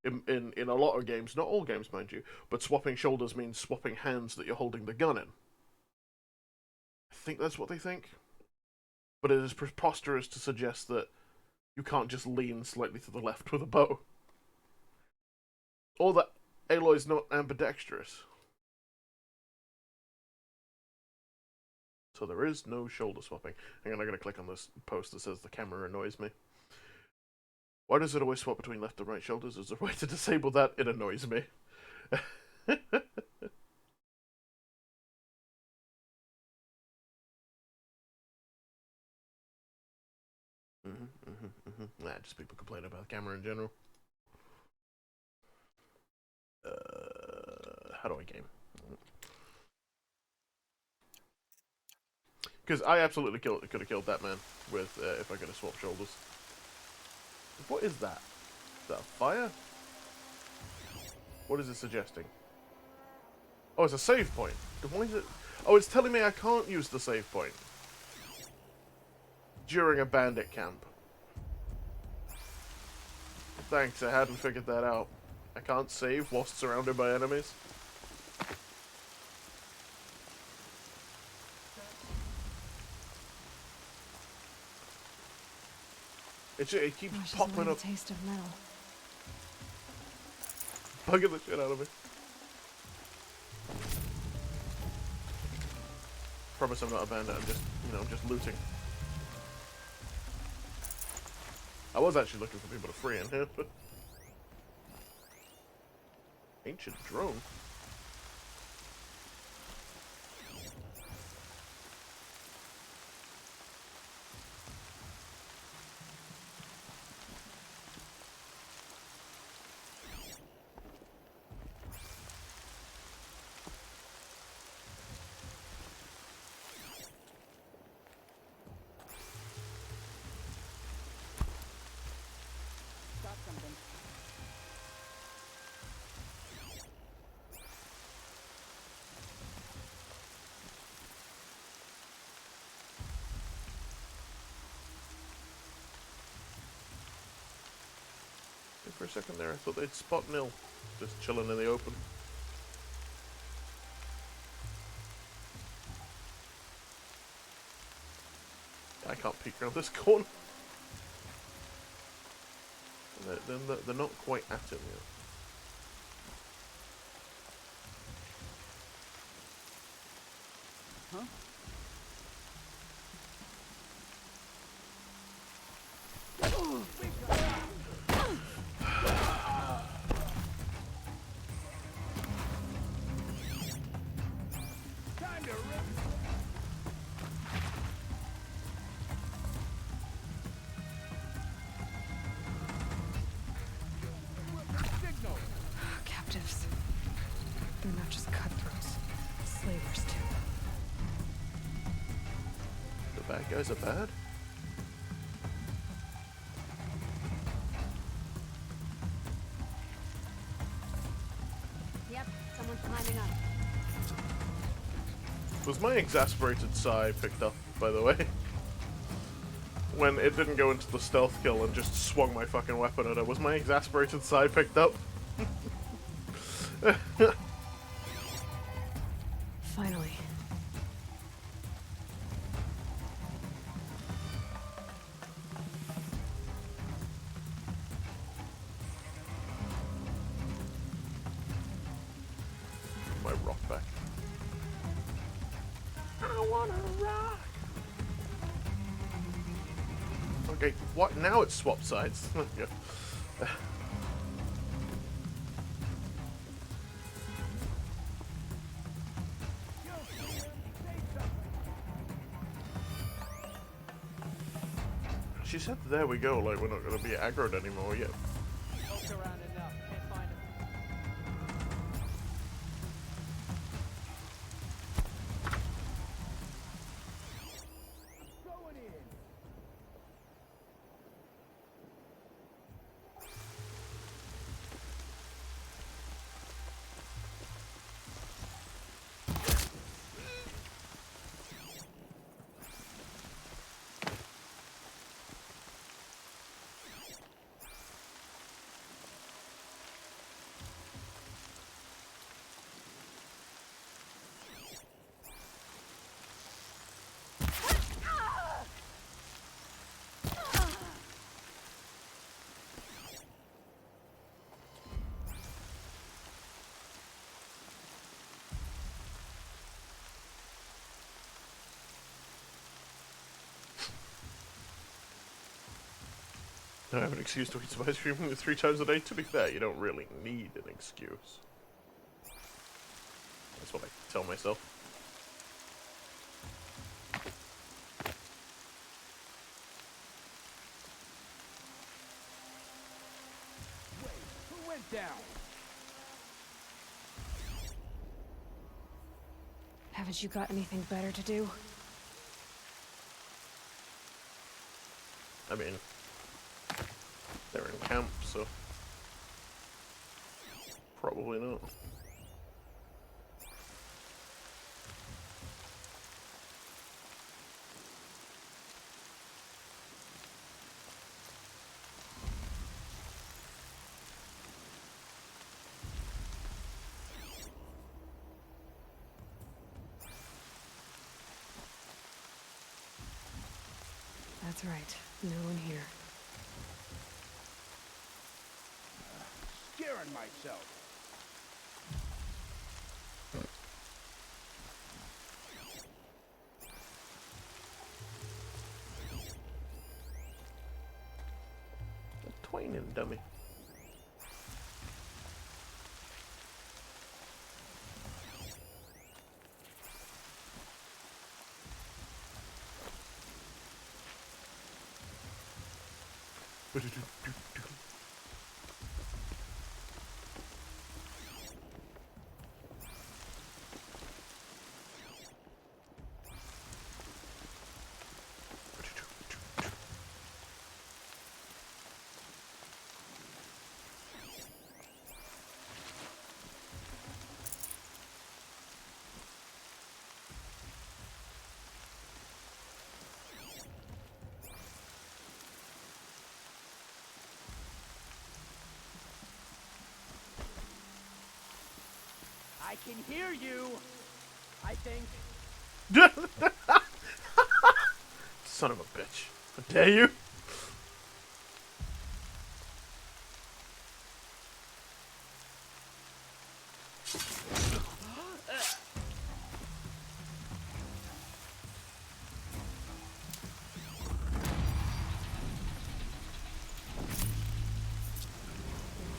in a lot of games, not all games, mind you, but swapping shoulders means swapping hands that you're holding the gun in. I think that's what they think. But it is preposterous to suggest that you can't just lean slightly to the left with a bow. Or that Aloy's not ambidextrous. So there is no shoulder swapping. Hang on, I'm going to click on this post that says the camera annoys me. Why does it always swap between left and right shoulders? Is there a way to disable that? It annoys me. Nah, just people complain about the camera in general. How do I game? Because I absolutely could have killed that man with if I could have swapped shoulders. What is that? Is that a fire? What is it suggesting? Oh, it's a save point. Why is it? Oh, it's telling me I can't use the save point during a bandit camp. Thanks, I hadn't figured that out. I can't save whilst surrounded by enemies. It keeps Gosh, popping up, taste of metal. bugging the shit out of me. Promise I'm not a bandit, I'm just, you know, just looting. I was actually looking for people to free in here, but... Ancient drone? For a second there, I thought they'd spot nil, just chilling in the open. I can't peek around this corner. They're not quite at him yet. Huh? Captives. They're not just cutthroats. Slavers, too. The bad guys are bad? Yep, someone's climbing up. Was my exasperated sigh picked up, by the way? When it didn't go into the stealth kill and just swung my fucking weapon at it, was my exasperated sigh picked up? Finally. My rock back. I wanna rock! Okay, what? Now it's swap sides. Yeah. She said, there we go, like we're not going to be aggroed anymore yet. Poked around enough. Can't find him. Going in. I have an excuse to eat some ice cream 3 times a day. To be fair, you don't really need an excuse. That's what I tell myself. Wait, who went down? Haven't you got anything better to do? I mean, They're in camp, so probably not. That's right. No one here. Scaring myself. A Twain dummy. I can hear you. I think. Son of a bitch. How dare you?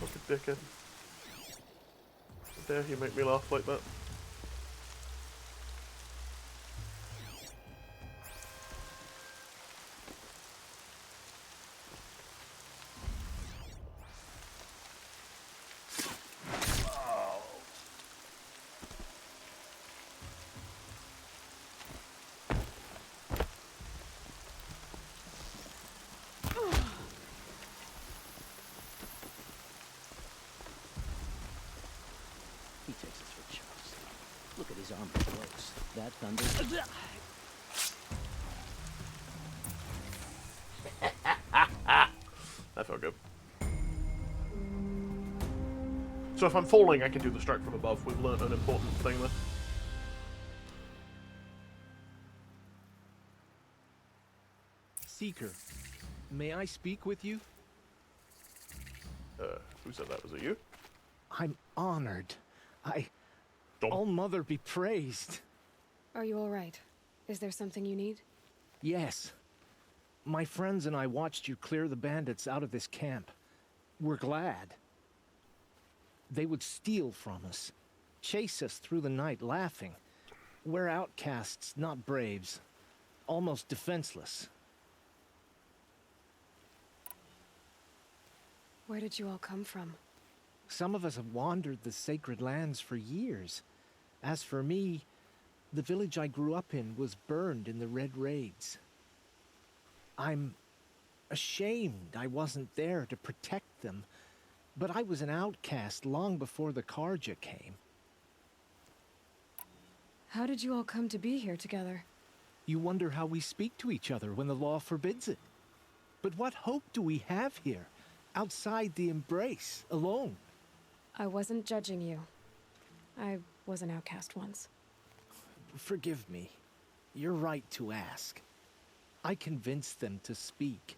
Fucking dickhead. How dare you make me laugh like that? He takes us for chumps. Look at his armor close. That thunder. That felt good. So if I'm falling, I can do the strike from above. We've learnt an important thing there. Seeker, may I speak with you? Who said that? Was it you? I'm honored. Don't. All Mother be praised. Are you all right? Is there something you need? Yes. My friends and I watched you clear the bandits out of this camp. We're glad. They would steal from us, chase us through the night laughing. We're outcasts, not braves. Almost defenseless. Where did you all come from? Some of us have wandered the sacred lands for years. As for me, the village I grew up in was burned in the Red Raids. I'm ashamed I wasn't there to protect them, but I was an outcast long before the Karja came. How did you all come to be here together? You wonder how we speak to each other when the law forbids it. But what hope do we have here, outside the embrace, alone? I wasn't judging you. I was an outcast once. Forgive me. You're right to ask. I convinced them to speak.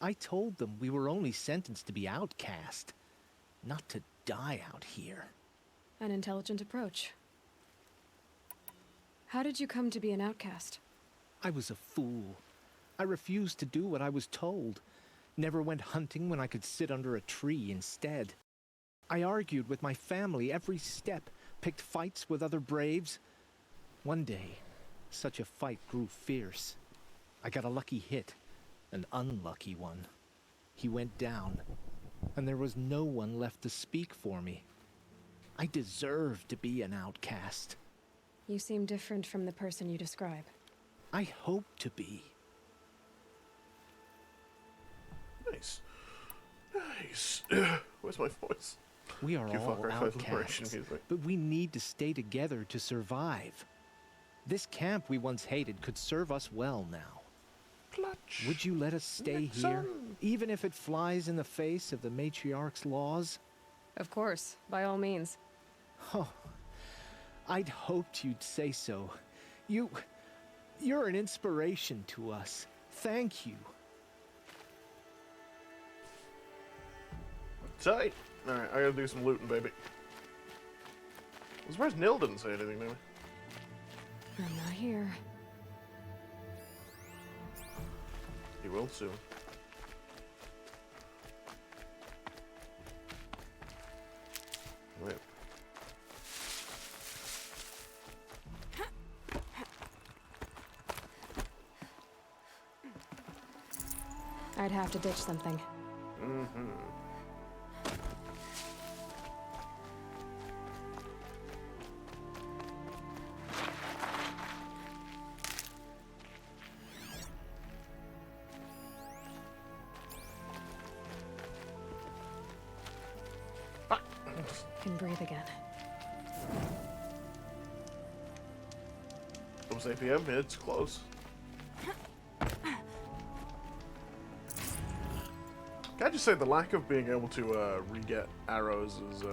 I told them we were only sentenced to be outcast, not to die out here. An intelligent approach. How did you come to be an outcast? I was a fool. I refused to do what I was told. Never went hunting when I could sit under a tree instead. I argued with my family every step, picked fights with other braves. One day, such a fight grew fierce. I got a lucky hit, an unlucky one. He went down, and there was no one left to speak for me. I deserved to be an outcast. You seem different from the person you describe. I hope to be. Nice. Jeez. Where's my voice? We are Cue all Far Cry 5 Liberation outcasts, music. but we need to stay together to survive. This camp we once hated could serve us well now. Clutch. Would you let us stay here, even if it flies in the face of the matriarch's laws? Of course, by all means. Oh, I'd hoped you'd say so. You're an inspiration to us. Thank you. Tight. Alright, I gotta do some looting, baby. I'm surprised Nil didn't say anything to me. I'm not here. He will soon. Wait. I'd have to ditch something. Mm-hmm. Can breathe again. Almost 8 p.m. It's close. Can I just say the lack of being able to re-get arrows is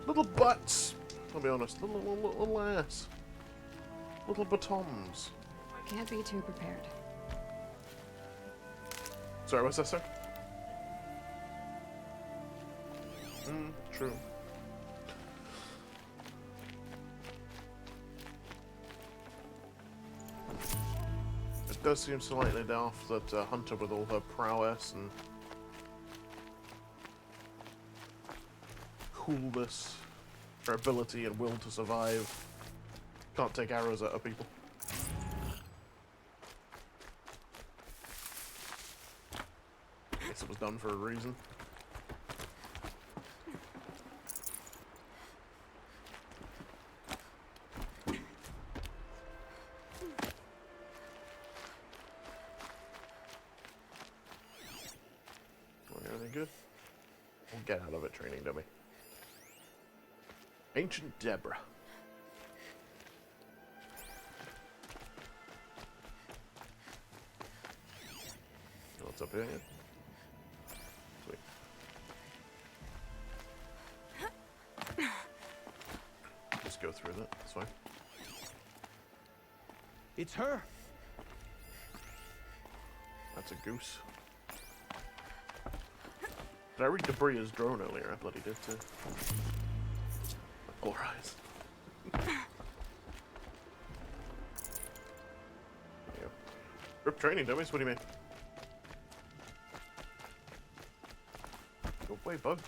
little butts. I'll be honest, little ass, little batons. Can't be too prepared. Sorry, what's that, sir? True. It does seem slightly daft that Hunter, with all her prowess and coolness, her ability and will to survive, can't take arrows out of people. I guess it was done for a reason. Good. We'll get out of it, training dummy. Ancient Deborah. What's up here? Sweet. Just go through that. That's fine. It's her. That's a goose. Did I read debris as drone earlier? I bloody did too. All right. There you go. Rip training dummies, what do you mean? Go away, bug.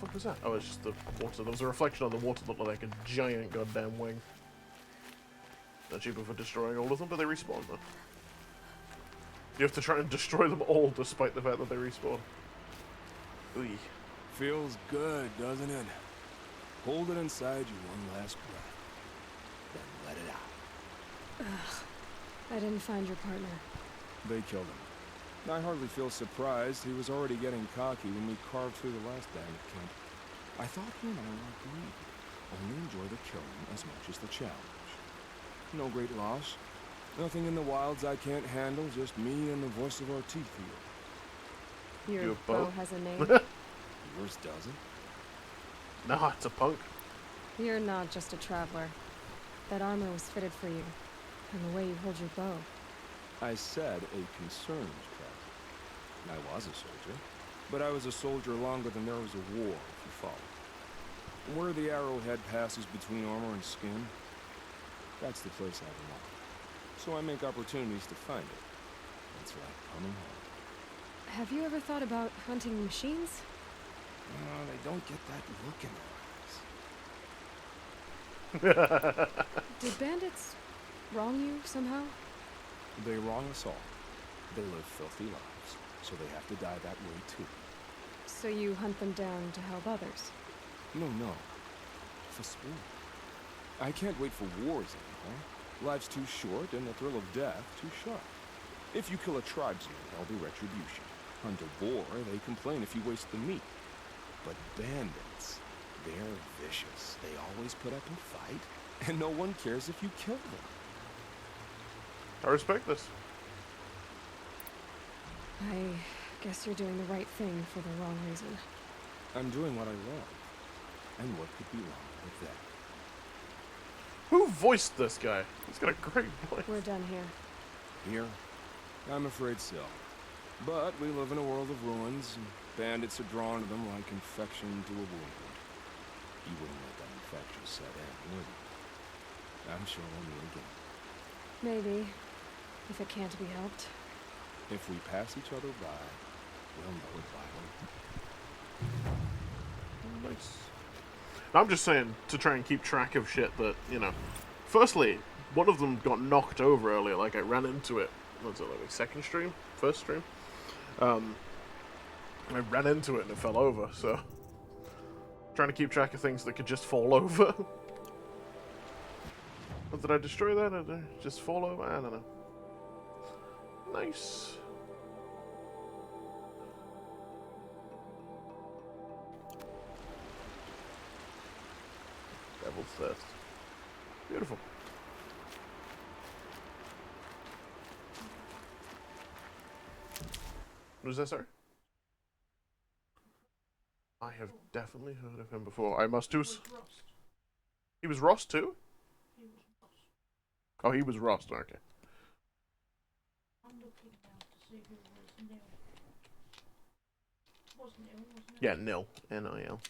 What was that? Oh, it's just the water. There was a reflection on the water that looked like a giant goddamn wing. They're cheaper for destroying all of them, but they respawn though. You have to try and destroy them all despite the fact that they respawn. Ooh. Feels good, doesn't it? Hold it inside you one last breath. Then let it out. Ugh. I didn't find your partner. They killed him. I hardly feel surprised. He was already getting cocky when we carved through the last bandit camp. I thought he and I were agreed. Only enjoy the killing as much as the challenge. No great loss. Nothing in the wilds I can't handle, just me and the voice of our teeth here. Your You a bow boat? has a name. Yours doesn't? Nah, it's a punk. You're not just a traveler. That armor was fitted for you. And the way you hold your bow. I said a concerned traveler. I was a soldier, but I was a soldier longer than there was a war, if you follow. Where the arrowhead passes between armor and skin, that's the place I belong. So I make opportunities to find it. It's like coming home. Have you ever thought about hunting machines? No, they don't get that look in their eyes. Did bandits wrong you somehow? They wrong us all. They live filthy lives. so they have to die that way too. So you hunt them down to help others? No, no. For sport. I can't wait for wars anymore. Life's too short and the thrill of death too sharp. If you kill a tribesman, there'll be retribution. Hunt a boar, they complain if you waste the meat. But bandits, they're vicious. They always put up and fight, and no one cares if you kill them. I respect this. I guess you're doing the right thing for the wrong reason. I'm doing what I love. And what could be wrong with that? Who voiced this guy? He's got a great voice. We're done here. Here? I'm afraid so. But we live in a world of ruins, and bandits are drawn to them like infection to a wound. You wouldn't let that infection set in, would you? I'm sure we'll meet again. Maybe. If it can't be helped. If we pass each other by, we'll know it by Nice. I'm just saying to try and keep track of shit that, you know. Firstly, one of them got knocked over earlier, like I ran into it. What's it, like second stream? First stream? I ran into it and it fell over, so. Trying to keep track of things that could just fall over. Or did I destroy that? Or did it just fall over? I don't know. Nice. Devil's Thirst. Beautiful. What was that, sorry? I have definitely heard of him before. I must do. He was Ross too? Oh, he was Ross. Okay. Yeah, Nil. N-I-L.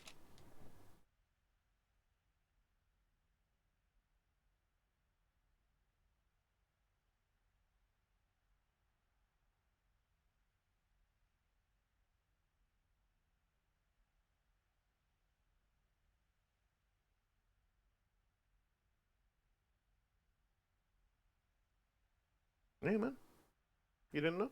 Hey, man. You didn't know?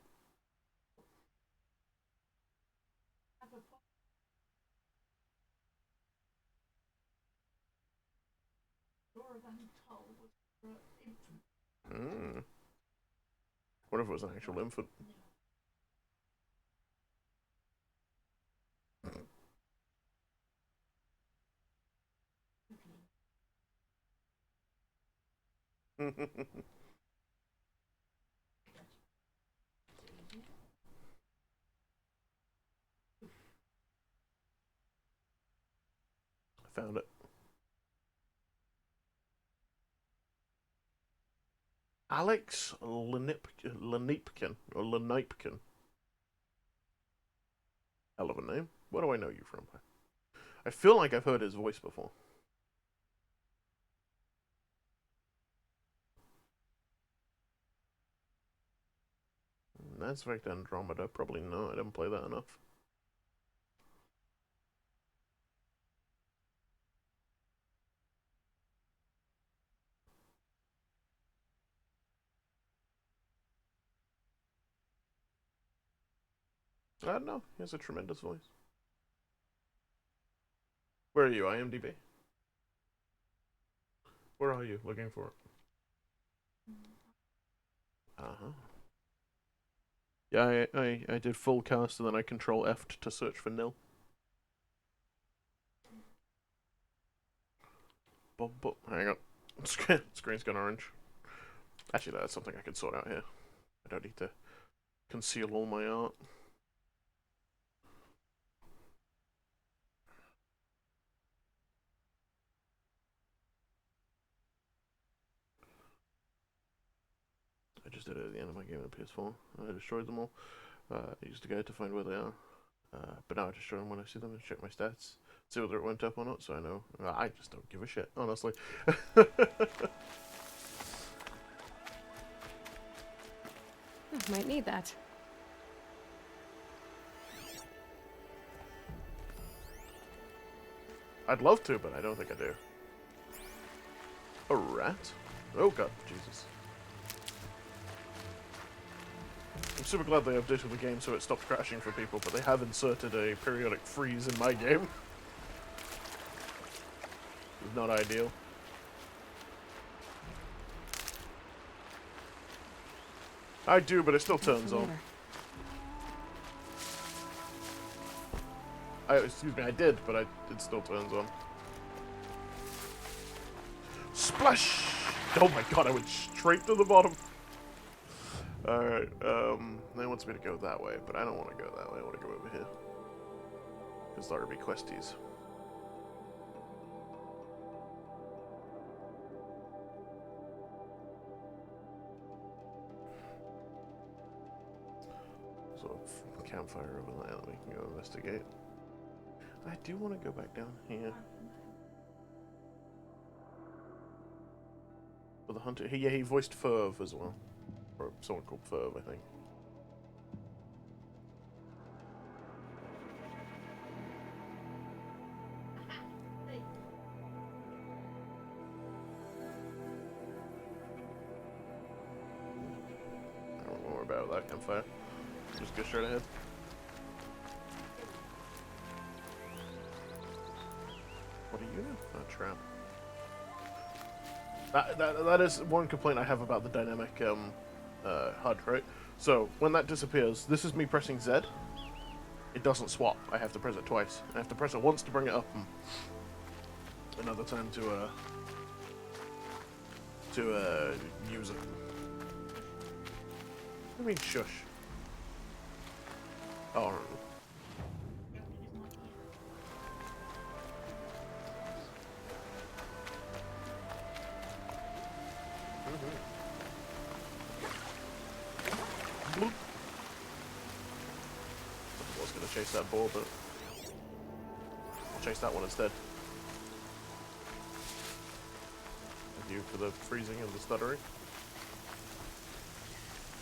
What if it was an actual infant? Found it. Alex Lenipkin, or Lenipkin. Hell of a name. Where do I know you from? I feel like I've heard his voice before. Mass Effect Andromeda, probably not. I didn't play that enough. I don't know. He has a tremendous voice. Where are you, IMDb? Where are you looking for it? Uh-huh. Yeah, I did full cast and then I control F to search for nil. Hang on. Screen's gone orange. Actually, that's something I can sort out here. I don't need to conceal all my art. I just did it at the end of my game on PS4. I destroyed them all. I used a guide to find where they are. But now I destroy them when I see them and check my stats. See whether it went up or not, so I know. I just don't give a shit, honestly. Might need that. I'd love to, but I don't think I do. A rat? Oh god, Jesus. I'm super glad they updated the game so it stopped crashing for people, but they have inserted a periodic freeze in my game. It's not ideal. I do, but it still turns on. Excuse me, I did, but it still turns on. Splash! Oh my god, I went straight to the bottom. Alright, they wants me to go that way, but I don't want to go that way, I want to go over here. Because there will be questies. So, campfire over there that we can go investigate. I do want to go back down here. For the hunter. Yeah, he voiced Ferv as well. Or someone called Ferv, I think. I don't know more about that campfire. Just go straight ahead. What are you? A trap. That is one complaint I have about the dynamic HUD, right? So, when that disappears, this is me pressing Z. It doesn't swap. I have to press it twice. I have to press it once to bring it up, and another time to use it. I mean, shush. Oh. Bloop. I was going to chase that ball, but I'll chase that one instead. Thank you for the freezing and the stuttering.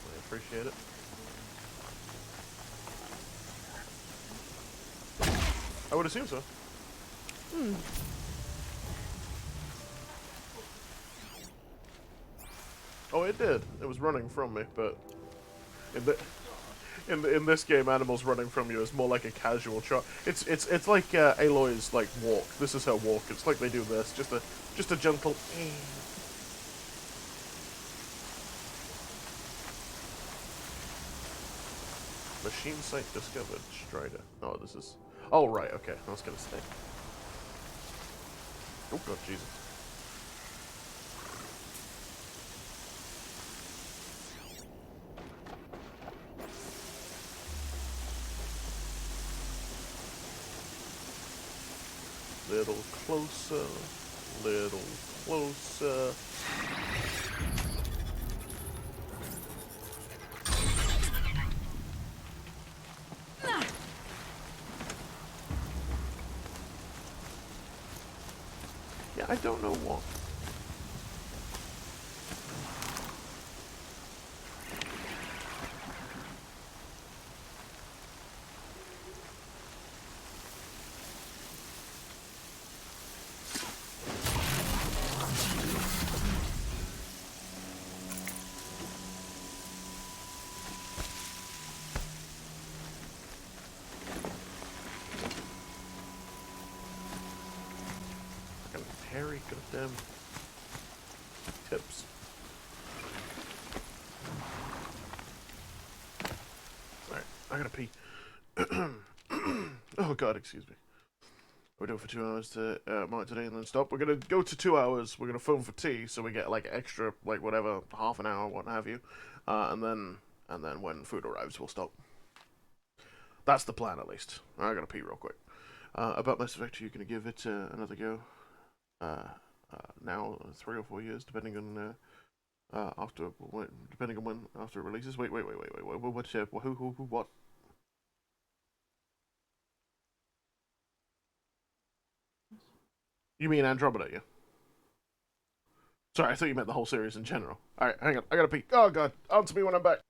I appreciate it. I would assume so. Oh, it did. It was running from me, but in this game, animals running from you is more like a casual shot. It's like Aloy's like walk. This is her walk. It's like they do this, just a gentle. Machine site discovered. Strider. Oh, this is. Oh right. Okay. I was gonna say. Oh god, Jesus. Little closer, little closer. Yeah, I don't know what. Harry, goddamn tips. Alright, I gotta pee. Oh god, excuse me. We're doing for 2 hours to mark today and then stop. We're gonna go to 2 hours. We're gonna phone for tea, so we get like extra, like whatever, half an hour, what have you. And then when food arrives, we'll stop. That's the plan, at least. I gotta pee real quick. About Mass Effect, are you gonna give it another go? Now 3 or 4 years, depending on depending on when after it releases. Wait, what? Who? What? You mean Andromeda? Yeah. Sorry, I thought you meant the whole series in general. All right, hang on, I gotta pee. Oh god, answer me when I'm back.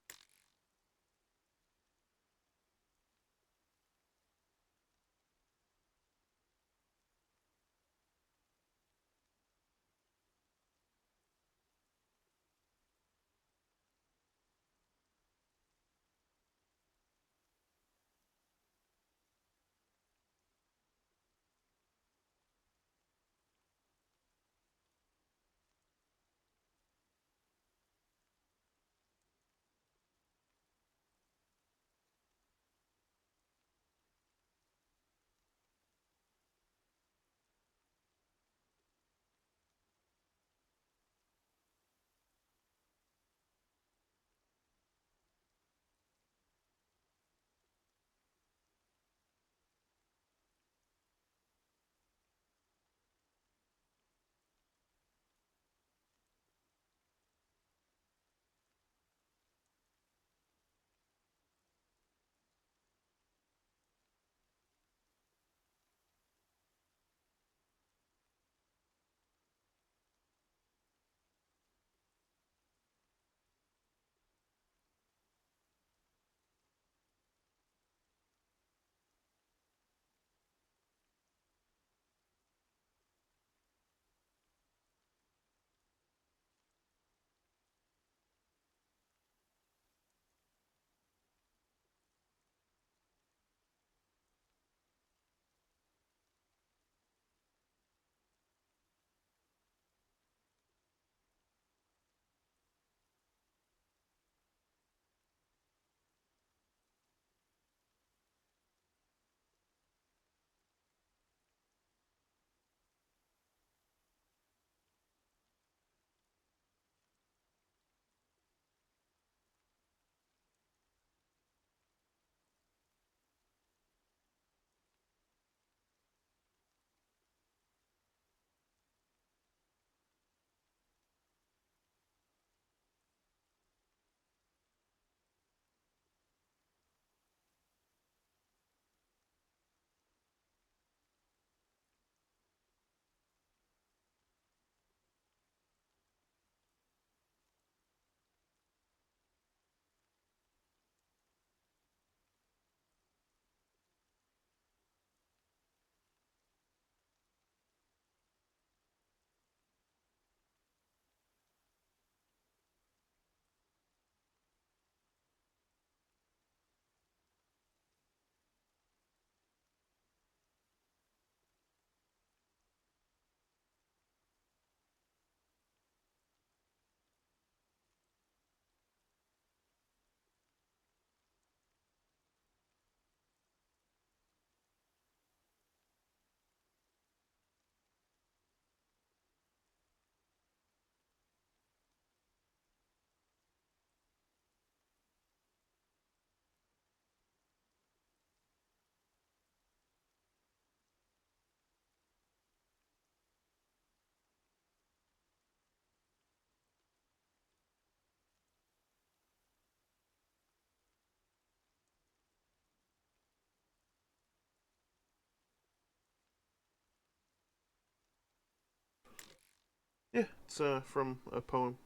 Yeah, it's from a poem.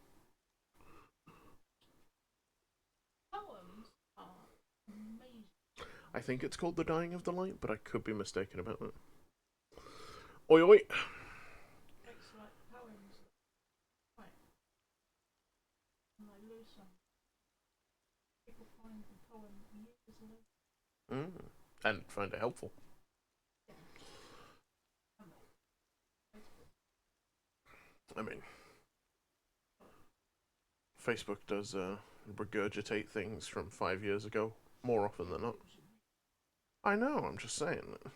I think it's called The Dying of the Light, but I could be mistaken about it. Oi, oi! Mm. And find it helpful. I mean, Facebook does regurgitate things from 5 years ago more often than not. I know. I'm just saying that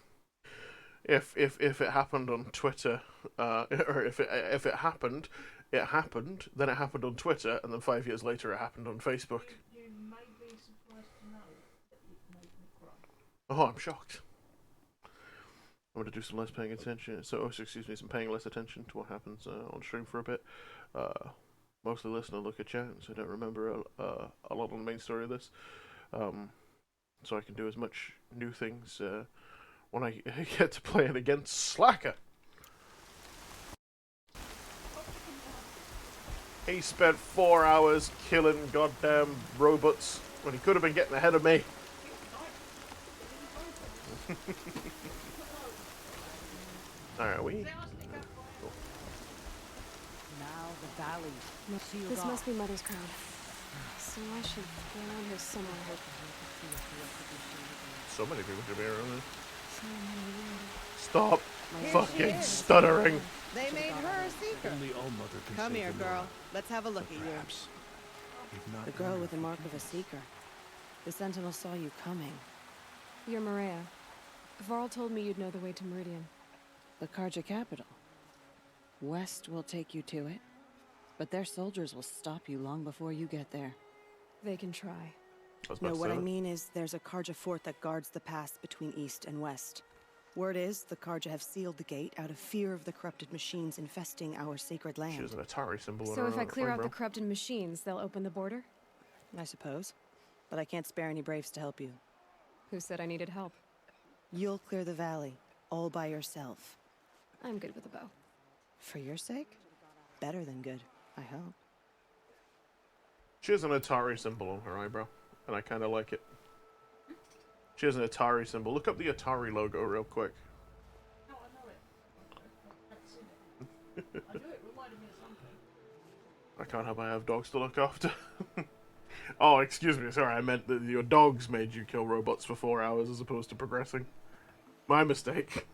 if it happened on Twitter, or if it happened, it happened. Then it happened on Twitter, and then 5 years later, it happened on Facebook. Oh, I'm shocked. I'm going to do some less paying attention. Excuse me, some paying less attention to what happens on stream for a bit. Mostly listen and look at chat, so I don't remember a lot on the main story of this. So I can do as much new things when I get to playing against Slacker. He spent 4 hours killing goddamn robots when he could have been getting ahead of me. Alright, we? Cool. Now the valley. This must be Mother's crown. So I should go around here somewhere. So many people should be around there. So many. Stop fucking stuttering. They made her a seeker. Only All Mother can Come save here, the girl. Nora. Let's have a look at you. Perhaps we've not The girl known with the her mark for of a seeker. The Sentinel saw you coming. You're Maria. Varl told me you'd know the way to Meridian. The Karja capital. West will take you to it, but their soldiers will stop you long before you get there. They can try. No, what I mean is there's a Karja fort that guards the pass between east and west. Word is the Karja have sealed the gate out of fear of the corrupted machines infesting our sacred land. She has an Atari symbol So on if her I clear out eyebrow. the corrupted machines, they'll open the border? I suppose. But I can't spare any braves to help you. Who said I needed help? You'll clear the valley, all by yourself. I'm good with a bow. For your sake? Better than good, I hope. She has an Atari symbol on her eyebrow, and I kind of like it. She has an Atari symbol. Look up the Atari logo real quick. I can't help I have dogs to look after. Oh, excuse me, sorry, I meant that your dogs made you kill robots for 4 hours as opposed to progressing. My mistake.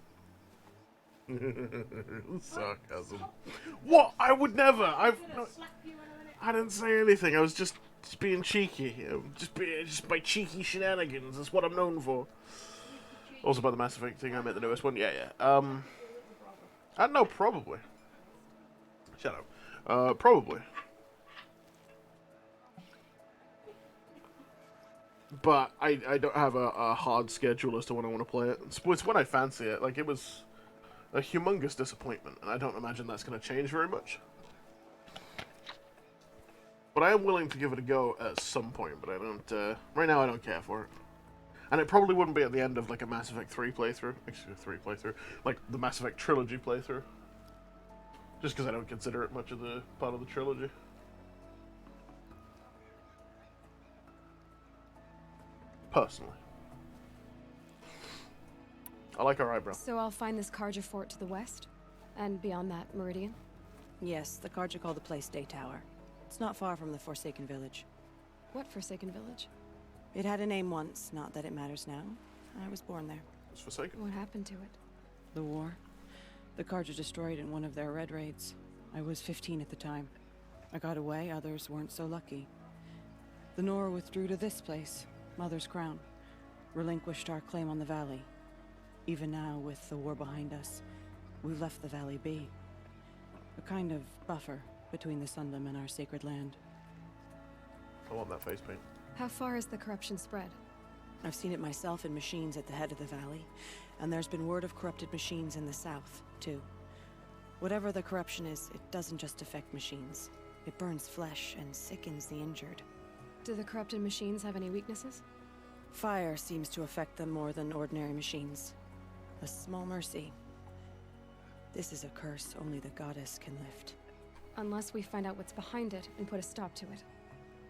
Sarcasm. What? I would never! I didn't say anything, I was just being cheeky. You know, just my cheeky shenanigans, that's what I'm known for. Also by the Mass Effect thing, I meant the newest one, yeah. I don't know, probably. Shut up. Probably. But I don't have a hard schedule as to when I want to play it. It's when I fancy it. Like, it was a humongous disappointment, and I don't imagine that's going to change very much. But I am willing to give it a go at some point, but I don't... right now, I don't care for it. And it probably wouldn't be at the end of, like, a Mass Effect 3 playthrough. Excuse me, 3 playthrough. Like, the Mass Effect trilogy playthrough. Just because I don't consider it much of the part of the trilogy. Personally. I like her eyebrow. So I'll find this Karja fort to the west? And beyond that, Meridian? Yes, the Karja call the place Day Tower. It's not far from the Forsaken Village. What Forsaken Village? It had a name once, not that it matters now. I was born there. It's Forsaken. What happened to it? The war. The Karja destroyed in one of their red raids. I was 15 at the time. I got away, others weren't so lucky. The Nora withdrew to this place, Mother's Crown. Relinquished our claim on the valley. Even now, with the war behind us, we've left the valley be. A kind of buffer between the Sundom and our sacred land. I want that face paint. How far has the corruption spread? I've seen it myself in machines at the head of the valley, and there's been word of corrupted machines in the south, too. Whatever the corruption is, it doesn't just affect machines. It burns flesh and sickens the injured. Do the corrupted machines have any weaknesses? Fire seems to affect them more than ordinary machines. A small mercy. This is a curse only the goddess can lift. Unless we find out what's behind it and put a stop to it.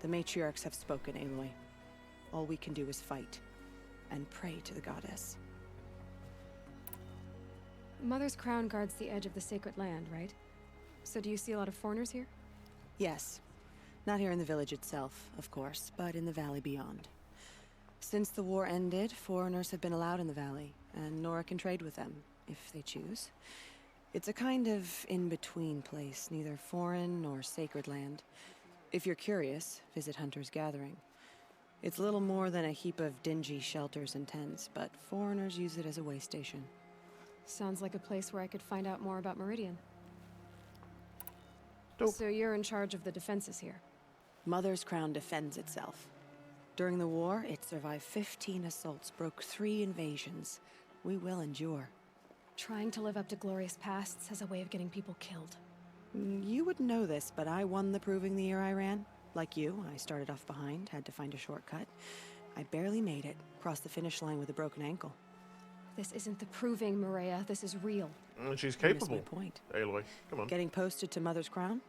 The matriarchs have spoken, Aloy. All we can do is fight. And pray to the goddess. Mother's crown guards the edge of the sacred land, right? So do you see a lot of foreigners here? Yes. Not here in the village itself, of course, but in the valley beyond. Since the war ended, foreigners have been allowed in the valley, and Nora can trade with them, if they choose. It's a kind of in-between place, neither foreign nor sacred land. If you're curious, visit Hunter's Gathering. It's little more than a heap of dingy shelters and tents, but foreigners use it as a way station. Sounds like a place where I could find out more about Meridian. Dope. So you're in charge of the defenses here? Mother's crown defends itself. During the war, it survived 15 assaults, broke 3 invasions. We will endure. Trying to live up to glorious pasts has a way of getting people killed. You wouldn't know this, but I won the proving the year I ran. Like you, I started off behind, had to find a shortcut. I barely made it, crossed the finish line with a broken ankle. This isn't the proving, Maria. This is real. And she's You missed capable. my point. Aloy, come on. Getting posted to Mother's Crown?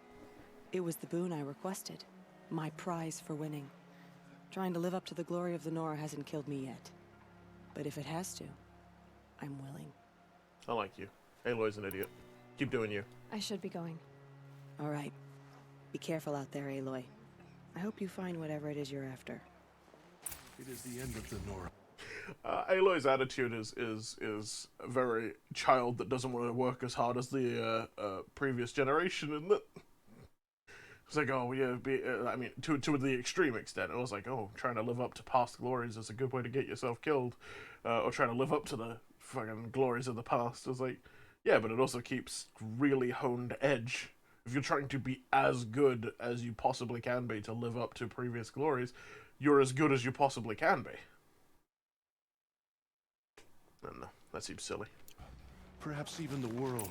It was the boon I requested. My prize for winning. Trying to live up to the glory of the Nora hasn't killed me yet. But if it has to, I'm willing. I like you. Aloy's an idiot. Keep doing you. I should be going. All right. Be careful out there, Aloy. I hope you find whatever it is you're after. It is the end of the Nora. Aloy's attitude is a very child that doesn't want to work as hard as the previous generation, isn't it? It's like, oh yeah, I mean, to the extreme extent. It was like, oh, trying to live up to past glories is a good way to get yourself killed, or trying to live up to the fucking glories of the past. It's like, yeah, but it also keeps really honed edge. If you're trying to be as good as you possibly can be to live up to previous glories, you're as good as you possibly can be. I don't know. That seems silly. Perhaps even the world.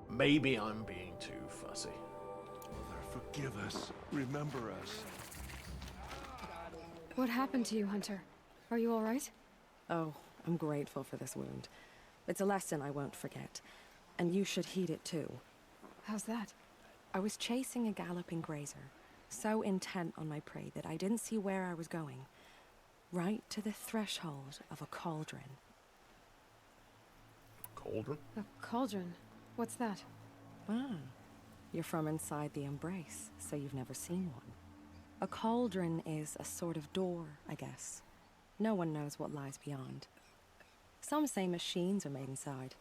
Maybe I'm being too fussy. Mother, forgive us. Remember us. What happened to you, Hunter? Are you all right? Oh, I'm grateful for this wound. It's a lesson I won't forget. And you should heed it too. How's that? I was chasing a galloping grazer, so intent on my prey that I didn't see where I was going. Right to the threshold of a cauldron. Cauldron? A cauldron? What's that? Ah, you're from inside the Embrace, so you've never seen one. A cauldron is a sort of door, I guess. No one knows what lies beyond. Some say machines are made inside.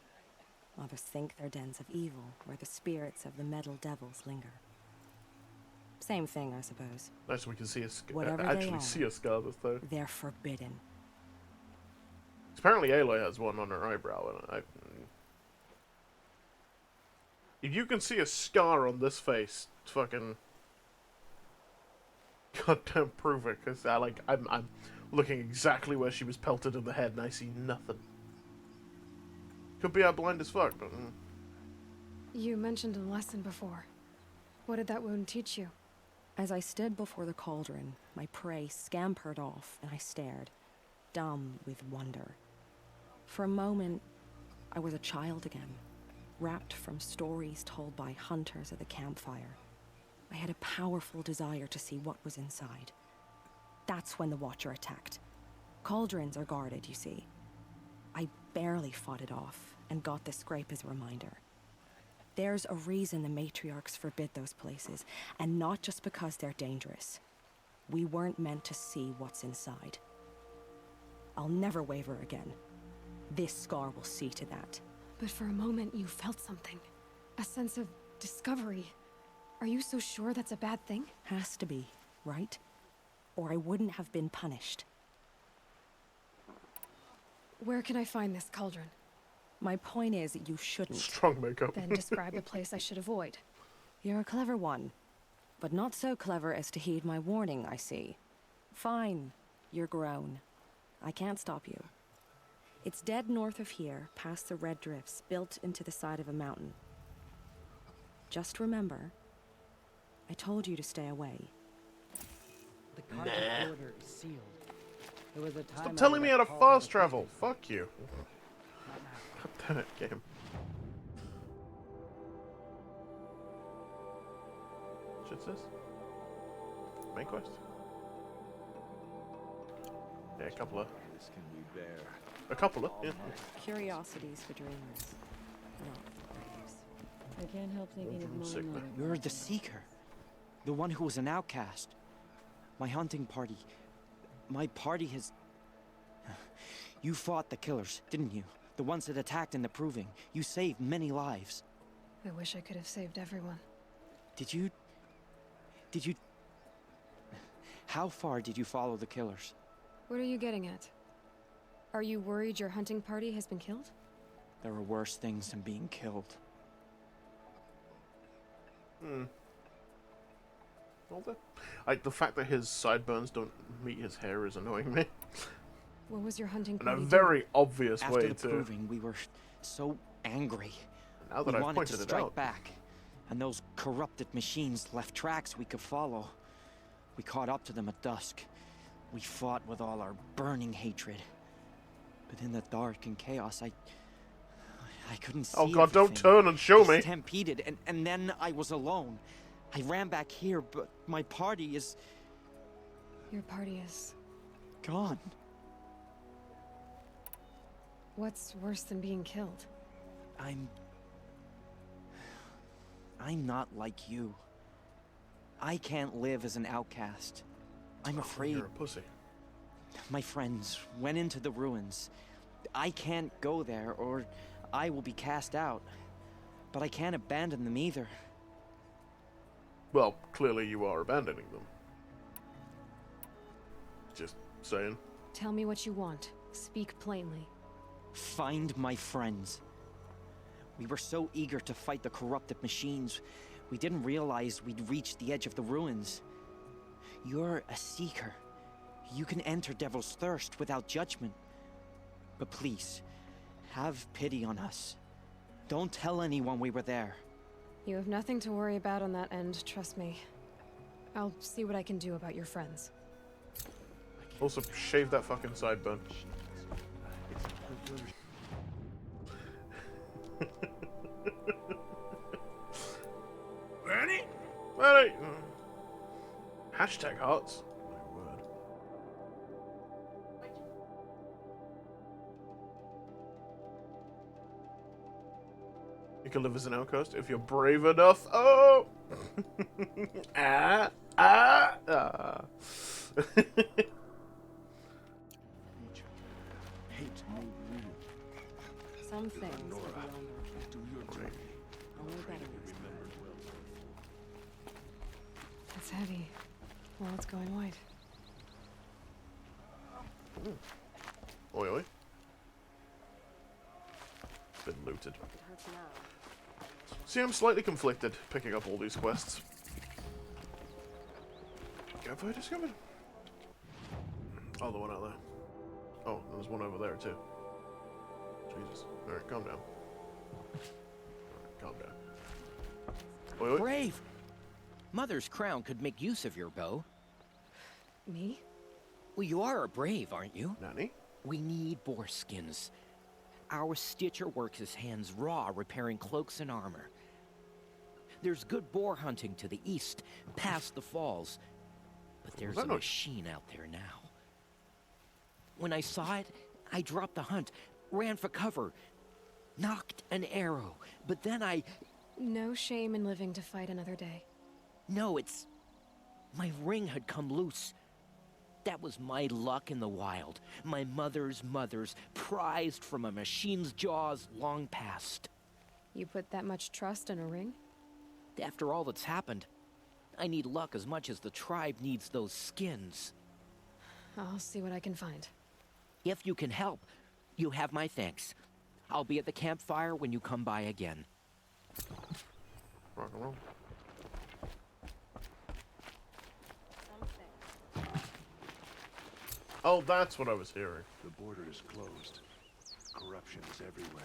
Others think they're dens of evil, where the spirits of the metal devils linger. Same thing, I suppose. Nice, we can see a Whatever they actually are, see a scar this though. They're forbidden. Apparently, Aloy has one on her eyebrow, and if you can see a scar on this face, fucking goddamn prove it, because I'm looking exactly where she was pelted in the head, and I see nothing. Could be blind as fuck, but. You mentioned a lesson before. What did that wound teach you? As I stood before the cauldron, my prey scampered off, and I stared, dumb with wonder. For a moment, I was a child again, wrapped from stories told by hunters at the campfire. I had a powerful desire to see what was inside. That's when the Watcher attacked. Cauldrons are guarded, you see. I barely fought it off, and got the scrape as a reminder. There's a reason the matriarchs forbid those places, and not just because they're dangerous. We weren't meant to see what's inside. I'll never waver again. This scar will see to that. But for a moment you felt something. A sense of discovery. Are you so sure that's a bad thing? Has to be, right? Or I wouldn't have been punished. Where can I find this cauldron? My point is, you shouldn't. Strong makeup. Then describe the place I should avoid. You're a clever one. But not so clever as to heed my warning, I see. Fine. You're grown. I can't stop you. It's dead north of here, past the red drifts, built into the side of a mountain. Just remember, I told you to stay away. The carpet border is sealed. There was a time Stop telling me how to fast travel. Fuck you. God damn it, game. this? Main quest? Yeah, a couple of. This can we bear. A couple of, yeah. Curiosities for dreamers, not braves. I can't help thinking of Sick, Mama. man. You're the Seeker. The one who was an outcast. My hunting party. My party has... You fought the killers, didn't you? The ones that attacked in the Proving. You saved many lives. I wish I could have saved everyone. Did you... How far did you follow the killers? What are you getting at? Are you worried your hunting party has been killed? There are worse things than being killed. Well, the fact that his sideburns don't meet his hair is annoying me. What was your hunting In party a doing? very obvious After way the to. Proving, we were so angry. Now that We I've wanted pointed to it strike out. back, and those corrupted machines left tracks we could follow. We caught up to them at dusk. We fought with all our burning hatred. But in the dark and chaos, I couldn't see Oh god, don't everything. turn and show I me. stampeded, and then I was alone. I ran back here, but my party is Your party is... gone. What's worse than being killed? I'm not like you. I can't live as an outcast. I'm afraid You're a pussy. my friends went into the ruins. I can't go there, or I will be cast out. But I can't abandon them either. Well, clearly you are abandoning them. Just saying. Tell me what you want. Speak plainly. Find my friends. We were so eager to fight the corrupted machines, we didn't realize we'd reached the edge of the ruins. You're a seeker. You can enter Devil's Thirst without judgment. But please, have pity on us. Don't tell anyone we were there. You have nothing to worry about on that end, trust me. I'll see what I can do about your friends. Also, shave that fucking sideburn. Ready? Ready? Hashtag hearts. My word. You can live as an outcast if you're brave enough. Oh! ah! Hate no real. Some things are Nora, beyond our do your journey. only better ones. Remembered well. It's heavy. Well, it's going white. Oi, oi. Been looted. It hurts now. See, I'm slightly conflicted picking up all these quests. Have I discovered? Oh, the one out there. Oh, there's one over there too. Jesus. Alright, calm down. Alright, calm down. Oi, oi. Brave! Mother's crown could make use of your bow. Me? Well, you are a brave, aren't you? Nanny? We need boar skins. Our stitcher works his hands raw repairing cloaks and armor. There's good boar hunting to the east, past the falls. But there's that a not- machine out there now. When I saw it, I dropped the hunt, ran for cover, knocked an arrow, but then I... No shame in living to fight another day. No, it's... My ring had come loose. That was my luck in the wild. My mother's prized from a machine's jaws long past. You put that much trust in a ring? After all that's happened, I need luck as much as the tribe needs those skins. I'll see what I can find. If you can help, you have my thanks. I'll be at the campfire when you come by again. Rock and roll. Oh, that's what I was hearing. The border is closed. Corruption is everywhere.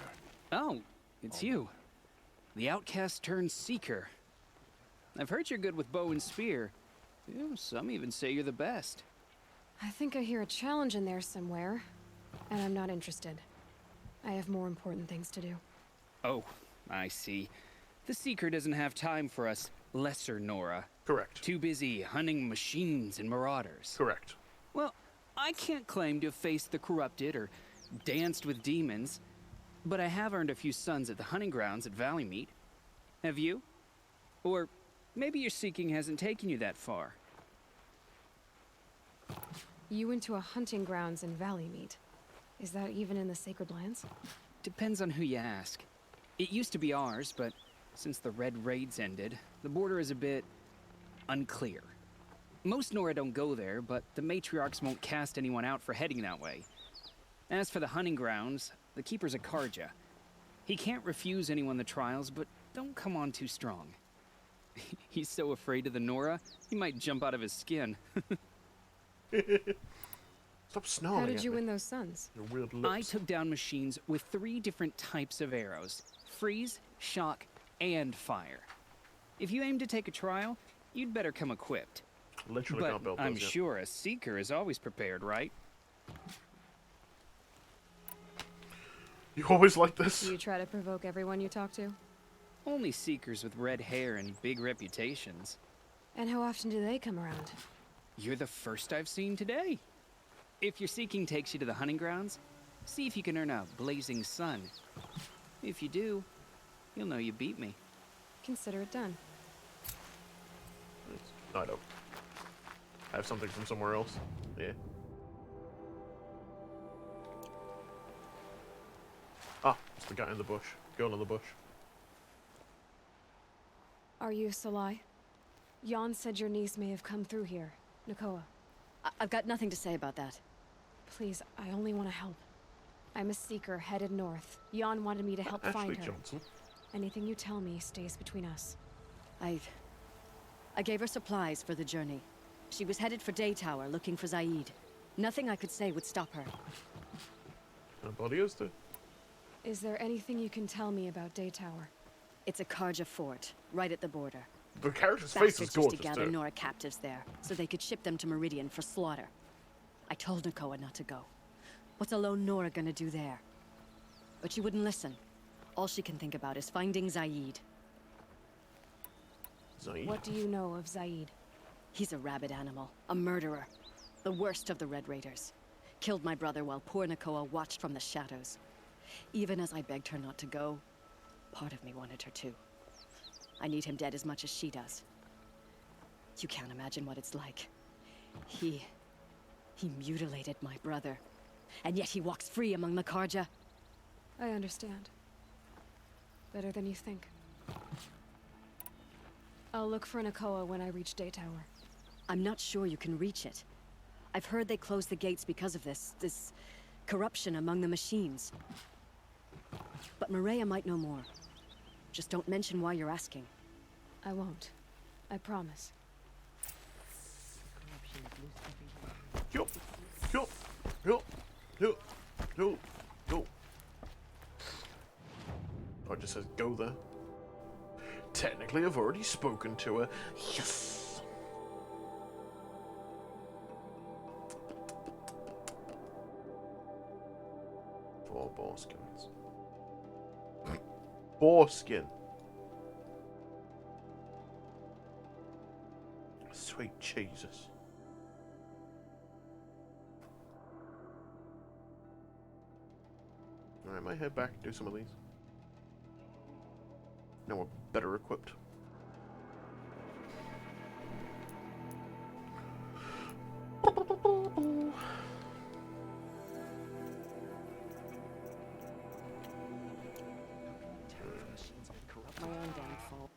Oh, it's you. The outcast turned seeker. I've heard you're good with bow and spear. Some even say you're the best. I think I hear a challenge in there somewhere, and I'm not interested. I have more important things to do. Oh, I see. The seeker doesn't have time for us lesser Nora. Correct. Too busy hunting machines and marauders. Correct. Well, I can't claim to have faced the corrupted or danced with demons, but I have earned a few sons at the hunting grounds at Valley Meet. Have you? Or maybe your seeking hasn't taken you that far. You went to a hunting grounds in Valley Meet. Is that even in the Sacred Lands? Depends on who you ask. It used to be ours, but since the Red Raids ended, the border is a bit unclear. Most Nora don't go there, but the matriarchs won't cast anyone out for heading that way. As for the hunting grounds, the keeper's a Karja. He can't refuse anyone the trials, but don't come on too strong. He's so afraid of the Nora, he might jump out of his skin. Stop snarling. How did you win those sons? Your weird lips. I took down machines with 3 different types of arrows: freeze, shock, and fire. If you aim to take a trial, you'd better come equipped. Literally But can't build I'm those yet. sure a seeker is always prepared, right? You always like this? Do you try to provoke everyone you talk to? Only seekers with red hair and big reputations. And how often do they come around? You're the first I've seen today. If your seeking takes you to the hunting grounds, see if you can earn a blazing sun. If you do, you'll know you beat me. Consider it done. I don't. I have something from somewhere else. Yeah. Ah, it's the guy in the bush. Girl in the bush. Are you Salai? Jan said your niece may have come through here. Nakoa. I've got nothing to say about that. Please, I only want to help. I'm a seeker headed north. Jan wanted me to help find Ashley her. Johnson. Anything you tell me stays between us. I gave her supplies for the journey. She was headed for Day Tower looking for Zaid. Nothing I could say would stop her. Nobody is there. Is there anything you can tell me about Day Tower? It's a Karja fort, right at the border. The character's face is Bastards used gorgeous to gather too. Nora captives there, so they could ship them to Meridian for slaughter. I told Nakoa not to go. What's a lone Nora gonna do there? But she wouldn't listen. All she can think about is finding Zaid. Zaid? What do you know of Zaid? He's a rabid animal, a murderer. The worst of the Red Raiders. Killed my brother while poor Nakoa watched from the shadows. Even as I begged her not to go, part of me wanted her to. I need him dead as much as she does. You can't imagine what it's like. He mutilated my brother. And yet he walks free among the Karja. I understand. Better than you think. I'll look for Nakoa when I reach Day Tower. I'm not sure you can reach it. I've heard they closed the gates because of this corruption among the machines. But Maria might know more. Just don't mention why you're asking. I won't. I promise. Yo, yo, yo, yo, yo, yo. Oh, it just says go there. Technically, I've already spoken to her. Yes. Four boar skins. Boar skin. Sweet Jesus. Alright, I might head back and do some of these. Now we're better equipped. My own damn fault.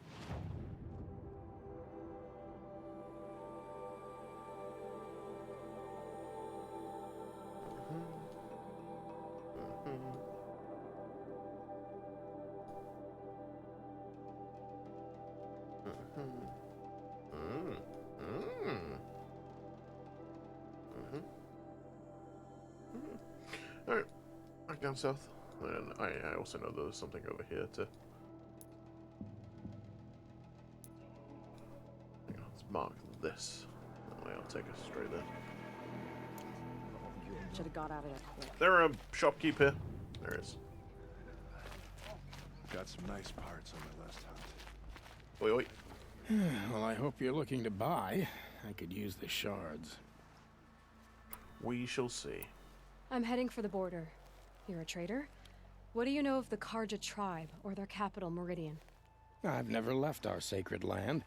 Alright, back down south. And I also know there's something over here too. Hang on, let's mark this. That way I'll take us straight there. Should have got out of there quick. There a shopkeep here? There is. Got some nice parts on my last hunt. Oi, oi. Well, I hope you're looking to buy. I could use the shards. We shall see. I'm heading for the border. You're a trader? What do you know of the Karja tribe, or their capital, Meridian? I've never left our sacred land,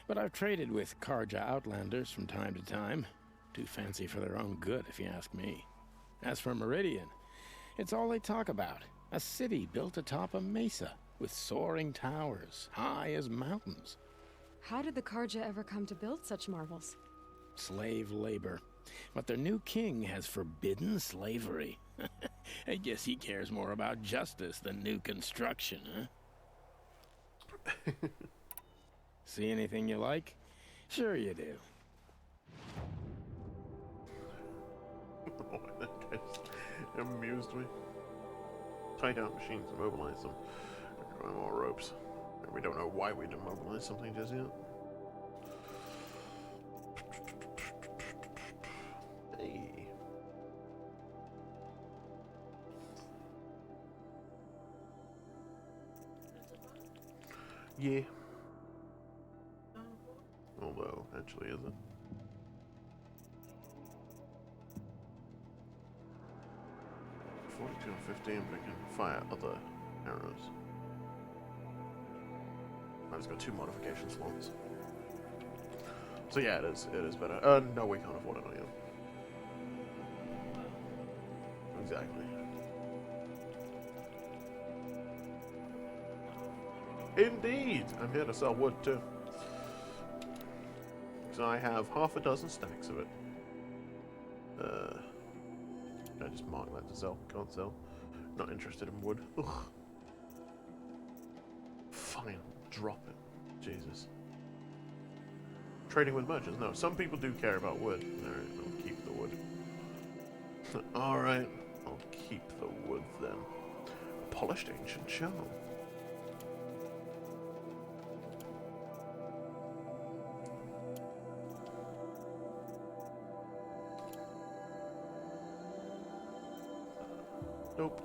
but I've traded with Karja outlanders from time to time. Too fancy for their own good, if you ask me. As for Meridian, it's all they talk about. A city built atop a mesa, with soaring towers, high as mountains. How did the Karja ever come to build such marvels? Slave labor. But their new king has forbidden slavery. I guess he cares more about justice than new construction, huh? See anything you like? Sure you do. That guy's amused me. Tie down machines and mobilize them. Require more ropes. We don't know why we didn't mobilize something just yet. Hey. Yeah. Although, actually, is it? (42 and 15), we can fire other arrows. I've just got 2 modification slots. So yeah, it is better. No, we can't afford it on you. Exactly. Indeed! I'm here to sell wood too. So I have half a dozen stacks of it. I just mark that to sell. Can't sell. Not interested in wood. Ugh. Fine. Drop it. Jesus. Trading with merchants? No, some people do care about wood. Alright, I'll keep the wood. Alright, I'll keep the wood then. Polished ancient charm. Nope.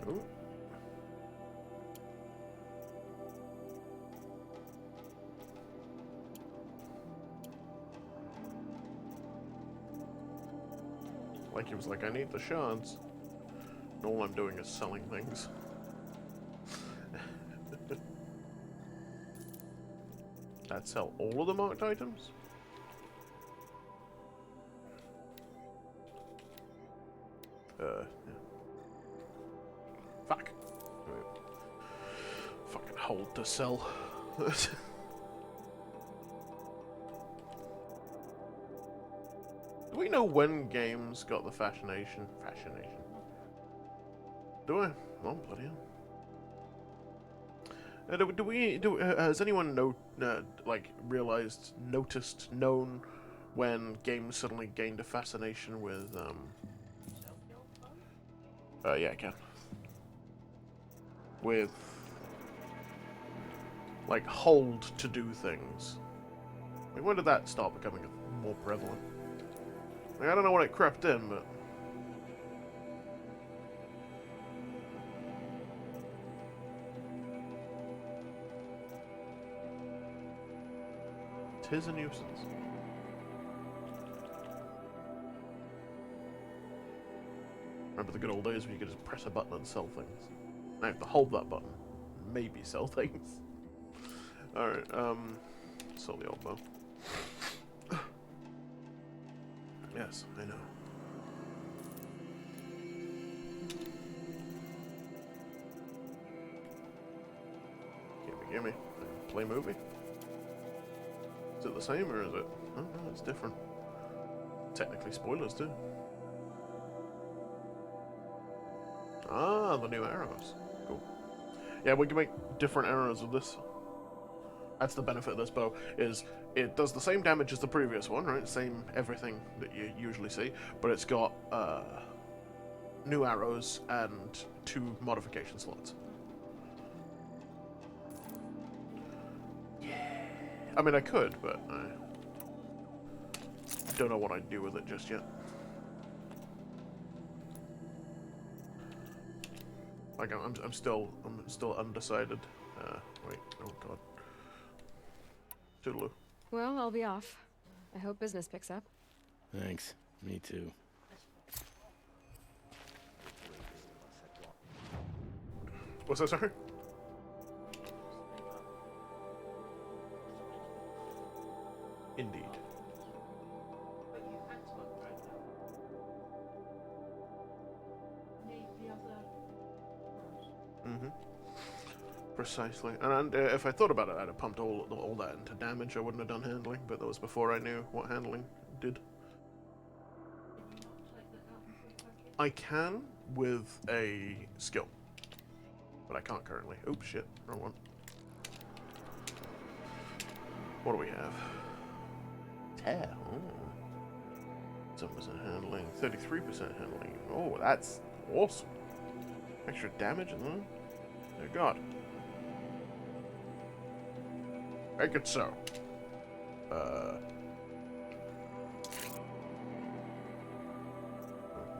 Oh. Like he was like, I need the shards. And all I'm doing is selling things. That sell all of the marked items? Yeah. Fuck. Wait. Fucking hold to sell. Do we know when games got the fascination? Do I? Oh, bloody hell. Has anyone known when games suddenly gained a fascination with, yeah, I can. With, like, hold to do things. Like, when did that start becoming more prevalent? Like, I don't know when it crept in, but... Tis a nuisance. Remember the good old days when you could just press a button and sell things? I have to hold that button. Maybe sell things. Alright, sell the old bow. Yes, I know. Gimme. Play movie? Is it the same or is it? Oh no, it's different. Technically spoilers too. Ah, the new arrows. Cool. Yeah, we can make different arrows with this. That's the benefit of this bow, is it does the same damage as the previous one, right? Same everything that you usually see, but it's got new arrows and 2 modification slots. Yeah. I mean, I could, but I don't know what I'd do with it just yet. Like I'm still undecided. Wait, oh god. Toodaloo. Well, I'll be off. I hope business picks up. Thanks. Me too. What's that, sorry? Indeed. Mm-hmm. Precisely. And if I thought about it, I'd have pumped all that into damage. I wouldn't have done handling, but that was before I knew what handling did. I can with a skill, but I can't currently. Oops, shit, wrong one. What do we have? Tear. Oh. 7% handling, 33% handling. Oh, that's awesome. Extra damage, huh? Dear God. Make it so.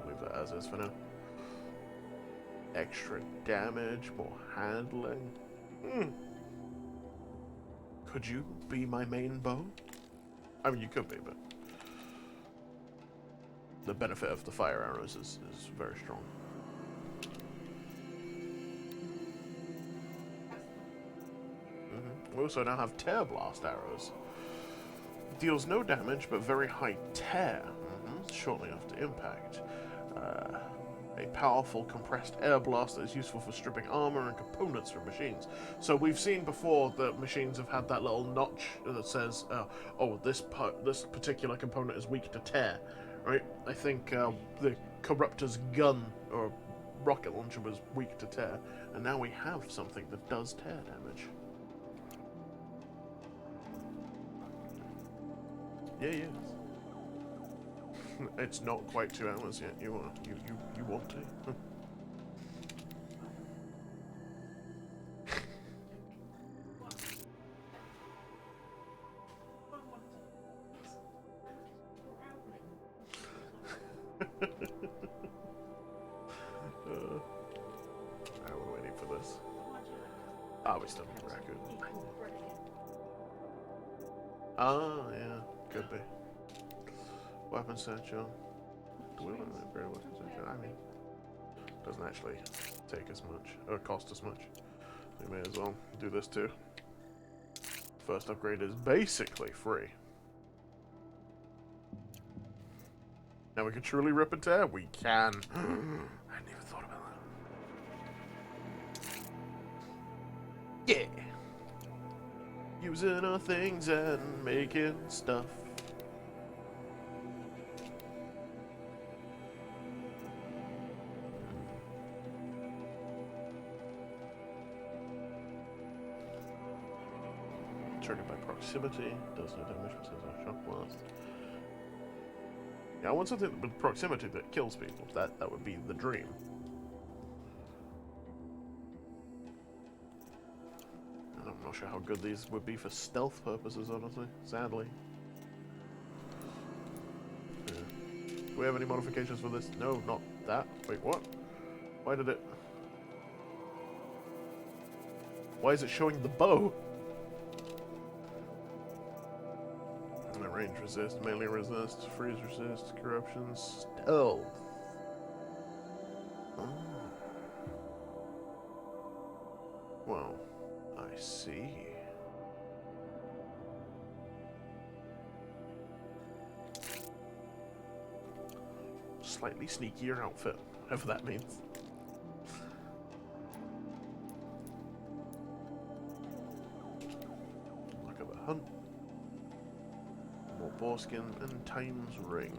Leave that as is for now. Extra damage, more handling. Could you be my main bow? I mean, you could be, but the benefit of the fire arrows is very strong. We also now have tear blast arrows. Deals no damage, but very high tear. Shortly after impact. A powerful compressed air blast that is useful for stripping armor and components from machines. So we've seen before that machines have had that little notch that says, "Oh, this particular component is weak to tear." Right? I think the Corruptor's gun or rocket launcher was weak to tear, and now we have something that does tear damage. Yeah. It's not quite 2 hours yet. You want to? We're waiting for this. We still need raccoon. Yeah, could be. Weapon satchel. Do we want to upgrade a weapon satchel? I mean, doesn't actually take as much, or cost as much. We may as well do this too. First upgrade is basically free. Now we can truly rip and tear? We can. I hadn't even thought about that. Yeah! Using our things and making stuff. Triggered by proximity, does no damage, but says a shock blast. Yeah, I want something with proximity that kills people. That would be the dream. And I'm not sure how good these would be for stealth purposes, honestly. Sadly. Yeah. Do we have any modifications for this? No, not that. Wait, what? Why did it... Why is it showing the bow? Range resist, melee resist, freeze resist, corruption, stealth. Oh. Well, I see. Slightly sneakier outfit, whatever that means. Look at the hunt. Boreskin and Time's Ring.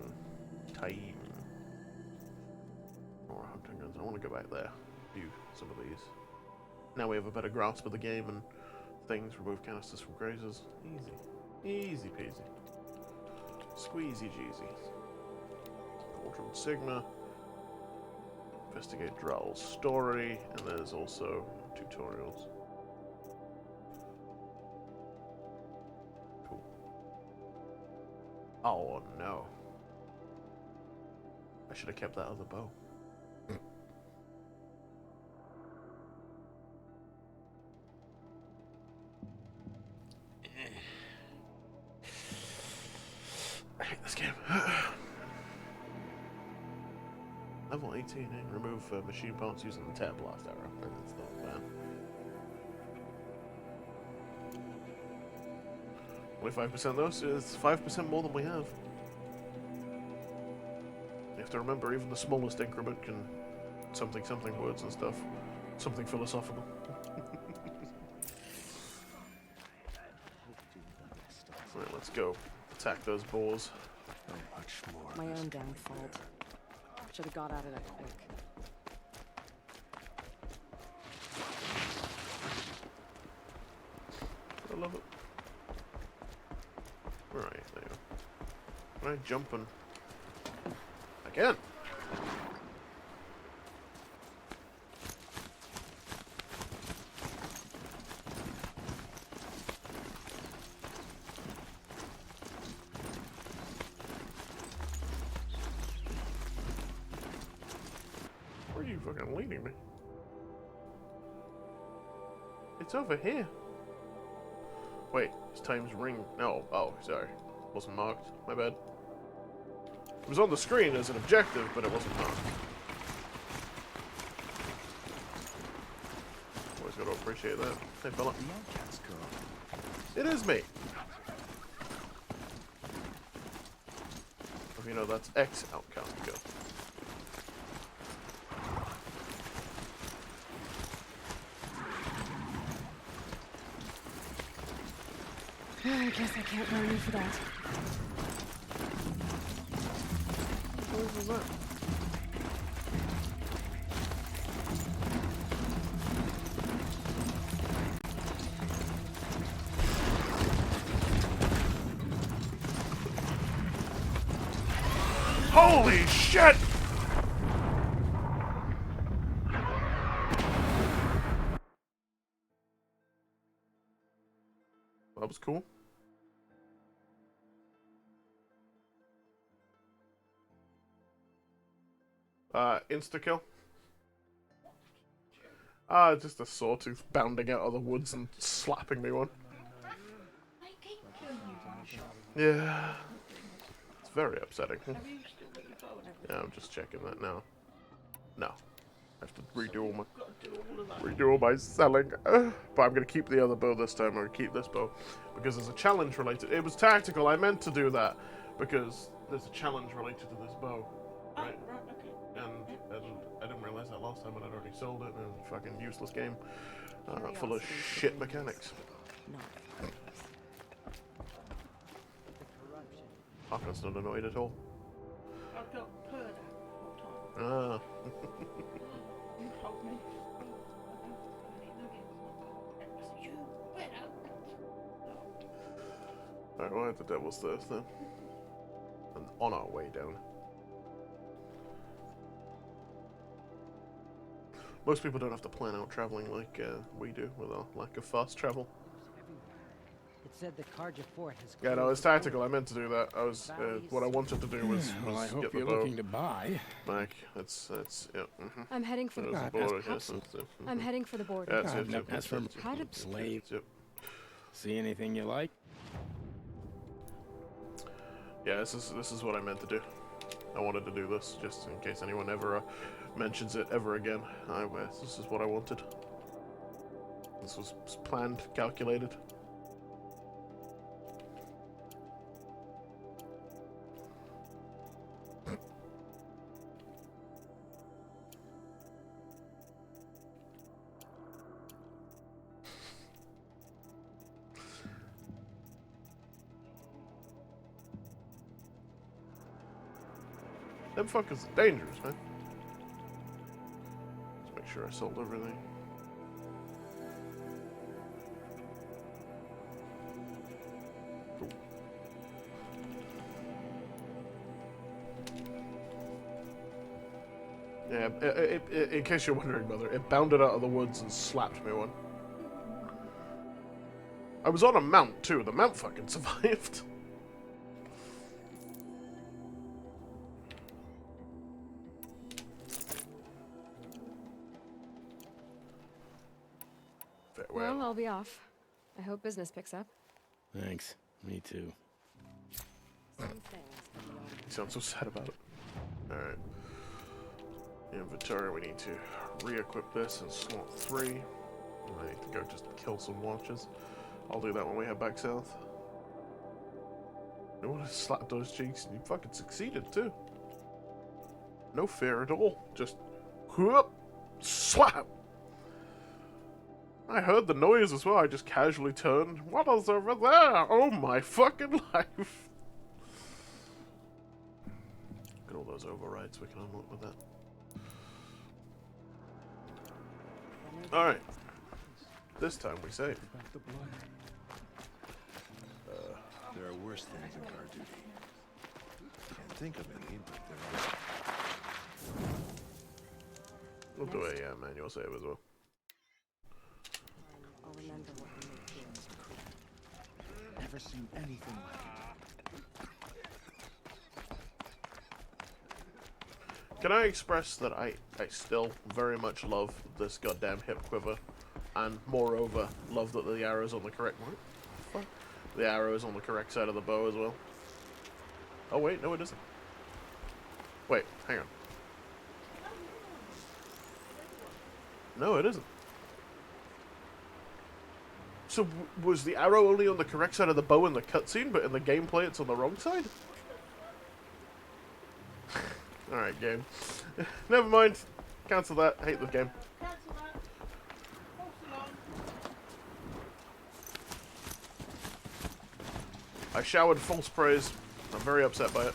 Time. More hunting guns. I want to go back there. Do some of these. Now we have a better grasp of the game and things. Remove canisters from grazers. Easy. Easy peasy. Squeezy jeezy. Cauldron Sigma. Investigate Drell's story. And there's also tutorials. Oh no. I should have kept that other bow. Level 18, eh? Remove machine parts using the tear blast arrow. That's not bad. Only 5% though, so it's 5% more than we have. You have to remember, even the smallest increment can something words and stuff. Something philosophical. Right, let's go. Attack those boars. My own damn fault. Should have got out of that quick. I love it. Right, there you go. Right, jumping. Again! Where are you fucking leading me? It's over here. Wait, it's time's ring. No, oh, sorry. Wasn't marked. My bad. It was on the screen as an objective, but it wasn't marked. Always gotta appreciate that. Hey, fella. It is me. If you know, that's ex-outcast girl. I guess I can't burn you for that. What was that? Holy shit! That was cool. Insta-kill. Just a sawtooth bounding out of the woods and slapping me one. Yeah. It's very upsetting. Yeah, I'm just checking that now. No. I have to redo all my selling. But I'm gonna keep the other bow this time. I'm gonna keep this bow. Because there's a challenge related. It was tactical, I meant to do that. Because there's a challenge related to this bow. Right? And I didn't realize that last time when I'd already sold it, and it was a fucking useless game. Full of shit mechanics. Harkon's not annoyed at all. I've got purred at all Ah. time. You told me. Alright, we'll hit the Devil's Thirst then. And on our way down. Most people don't have to plan out traveling like we do with our lack of fast travel. It said the Karja fort has. Yeah, no, it's tactical. I meant to do that. I was what I wanted to do was, Well, I hope get the you're bow looking to buy. back. It's yeah. I'm heading for the There's border. border. I'm heading for the border. Yeah, As for How did slave, see anything you like? Yeah, this is what I meant to do. I wanted to do this just in case anyone ever mentions it ever again. This is what I wanted. This was planned, calculated. Them fuckers are dangerous, man. Let's make sure I sold everything. Cool. Yeah, in case you're wondering, Mother, it bounded out of the woods and slapped me one. I was on a mount, too. The mount fucking survived. Well, I'll be off. I hope business picks up. Thanks. Me too. You sound so sad about it. Alright. Inventory, we need to re-equip this in slot 3. I need to go just kill some watchers. I'll do that when we head back south. You want to slap those cheeks, and you fucking succeeded too. No fear at all. Just whoop, slap. I heard the noise as well. I just casually turned. What is over there? Oh my fucking life! Look at all those overrides we can unlock with that. Alright. This time we save. There are worse things in guard duty. Can't think of any, but there are. We'll do a manual save as well. I'll remember what we made here. Never seen anything like it. Can I express that I still very much love this goddamn hip quiver, and moreover, love that the arrow's on the correct one. Fuck. The arrow is on the correct side of the bow as well. Oh wait, no it isn't. Wait, hang on. No, it isn't. So was the arrow only on the correct side of the bow in the cutscene, but in the gameplay it's on the wrong side? Alright, game. Never mind. Cancel that. Hate the game. I showered false praise. I'm very upset by it.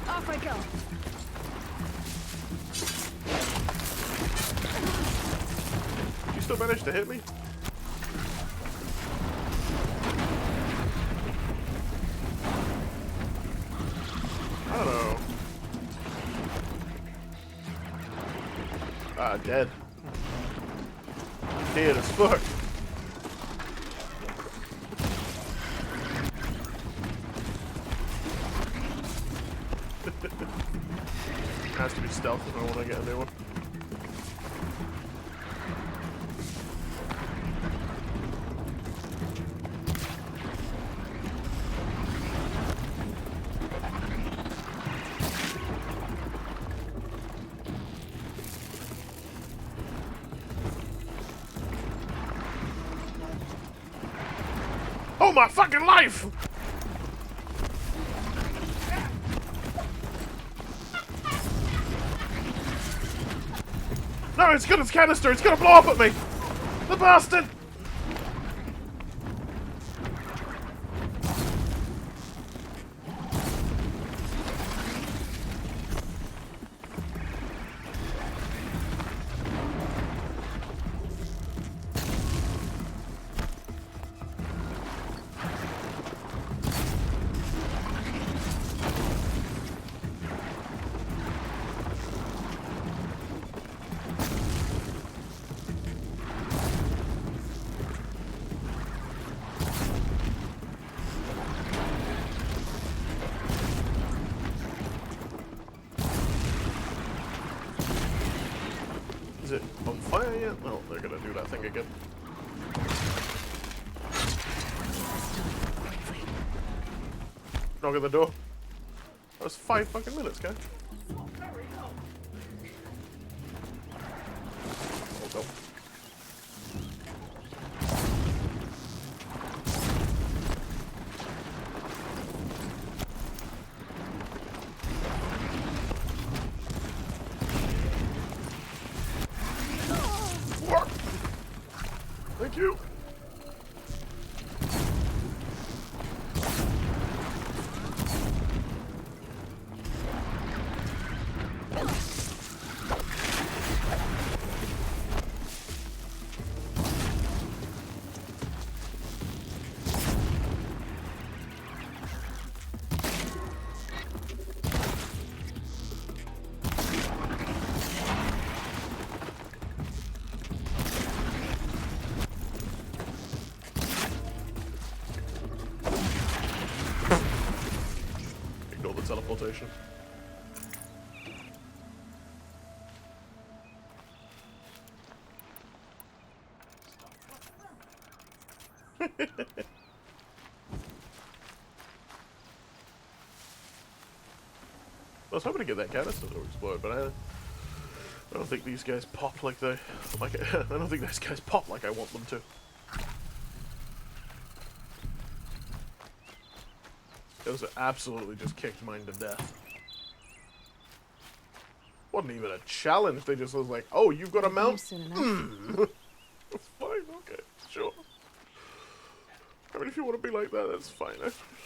Off I go. You still managed to hit me? I don't know. Ah, dead. Dead as fuck. Has to be stealth if I want to get a new one. Oh my fucking life! No, it's got its canister, it's gonna blow up at me! The bastard! Is it on fire yet? No, they're gonna do that thing again. Knock at the door. That was 5 fucking minutes, guy. Oh, go. Thank you. Ignore the teleportation. was hoping to get that canister to explode, but I don't think these guys pop like they I don't think these guys pop like I want them to. Those absolutely just kicked mine to death. Wasn't even a challenge. They just was like, "Oh, you've got a mount." Fine, okay, sure. I mean, if you want to be like that, that's fine.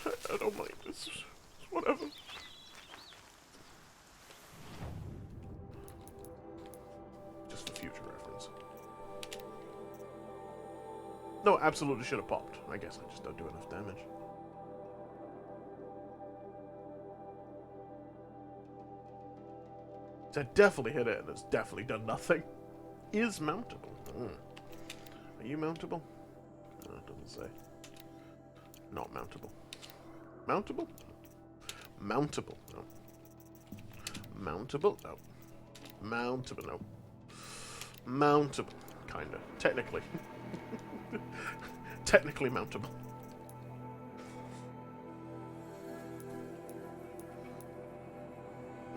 I don't mind. It's whatever. Just for future reference. No, absolutely should have popped. I guess I just don't do enough damage. So I definitely hit it, and it's definitely done nothing. Is mountable. Are you mountable? No, it doesn't say. Not mountable. Mountable? Mountable. No. Mountable? No. Mountable? No. Mountable. Kinda. Technically. Technically mountable.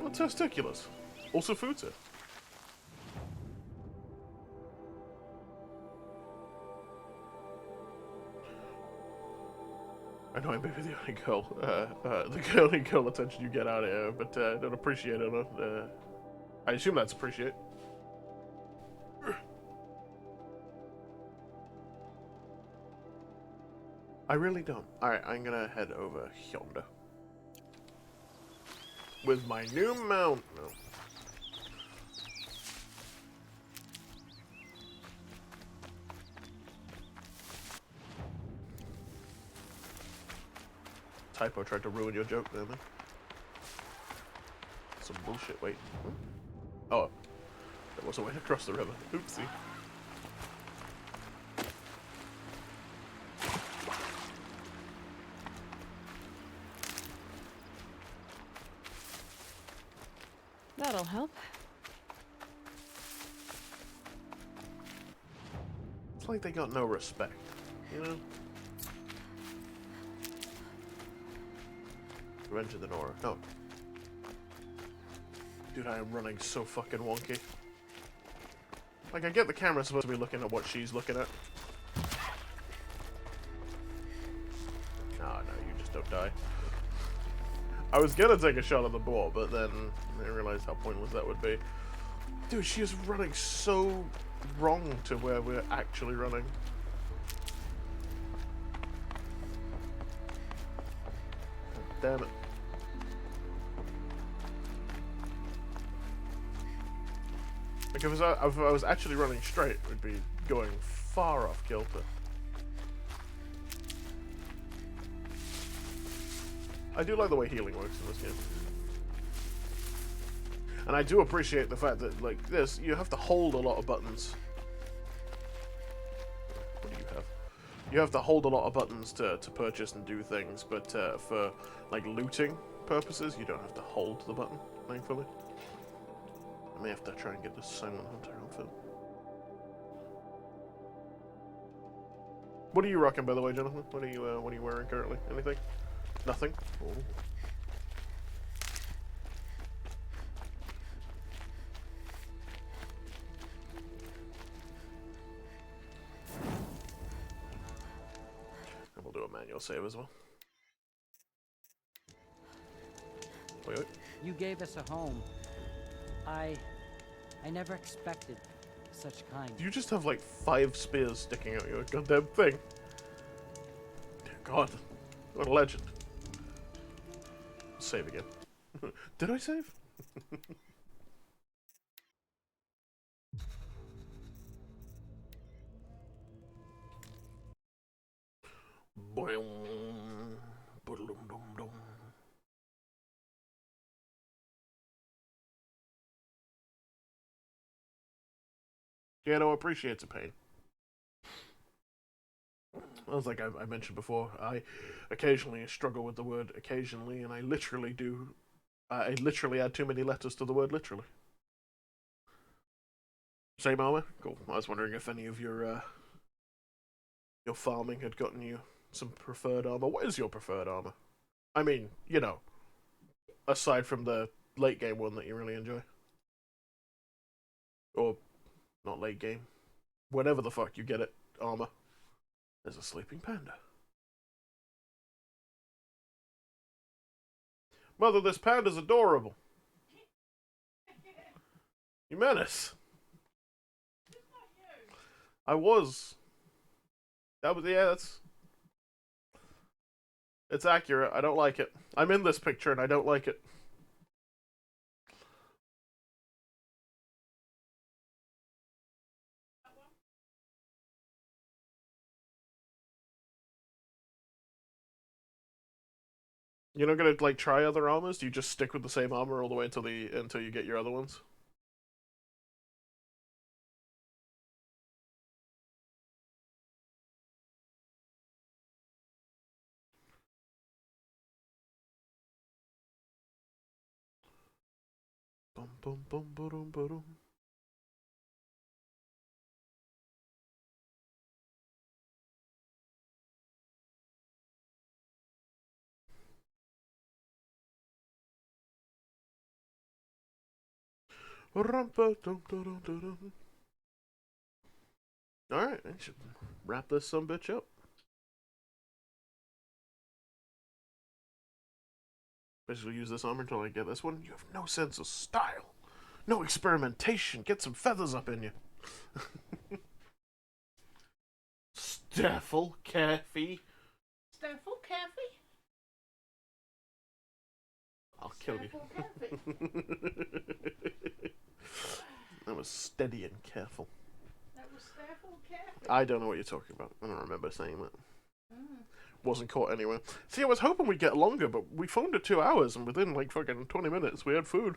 Well, testiculars. Also Futa. I know I may be the only girl, the only girl attention you get out of here, but I don't appreciate it. I assume that's appreciate. I really don't. Alright, I'm gonna head over yonder. With my new mount. No. Typo tried to ruin your joke there, man. Some bullshit, wait. Oh. There was a way to cross the river. Oopsie. That'll help. It's like they got no respect, you know? Revenge of the Nora. No. Dude, I am running so fucking wonky. Like, I get the camera's supposed to be looking at what she's looking at. Oh, no, you just don't die. I was gonna take a shot at the boar, but then I realized how pointless that would be. Dude, she is running so wrong to where we're actually running. God damn it. Like, if I was actually running straight, we'd be going far off kilter. I do like the way healing works in this game. And I do appreciate the fact that, like this, you have to hold a lot of buttons. What do you have? You have to hold a lot of buttons to purchase and do things, but for, like, looting purposes, you don't have to hold the button, thankfully. I may have to try and get this Silent Hunter outfit. What are you rocking, by the way, Jonathan? What are you wearing currently? Anything? Nothing? Oh. And we'll do a manual save as well. Wait. You gave us a home. I never expected such kind. You just have like 5 spears sticking out your goddamn thing. Dear God, what a legend. Save again. Did I save? Ghetto appreciates a pain. I was like I mentioned before, I occasionally struggle with the word occasionally, and I literally do. I literally add too many letters to the word literally. Same armor? Cool. I was wondering if any of your farming had gotten you some preferred armor. What is your preferred armor? I mean, you know, aside from the late game one that you really enjoy? Or not late game. Whenever the fuck you get it, armor. There's a sleeping panda. Mother, this panda's adorable. You menace. I was. That was, yeah, that's... It's accurate. I don't like it. I'm in this picture and I don't like it. You're not gonna like try other armors? Do you just stick with the same armor all the way until you get your other ones? Bum bum bum ba-dum ba-dum. Alright, I should wrap this sumbitch up. Basically use this armor until I get this one. You have no sense of style. No experimentation. Get some feathers up in you. Staffel Caffey. Staffel Caffey? I'll kill you. That was steady and careful. That was Staffel Caffey? I don't know what you're talking about. I don't remember saying that. Wasn't caught anywhere. See, I was hoping we'd get longer, but we phoned it 2 hours, and within like fucking 20 minutes we had food.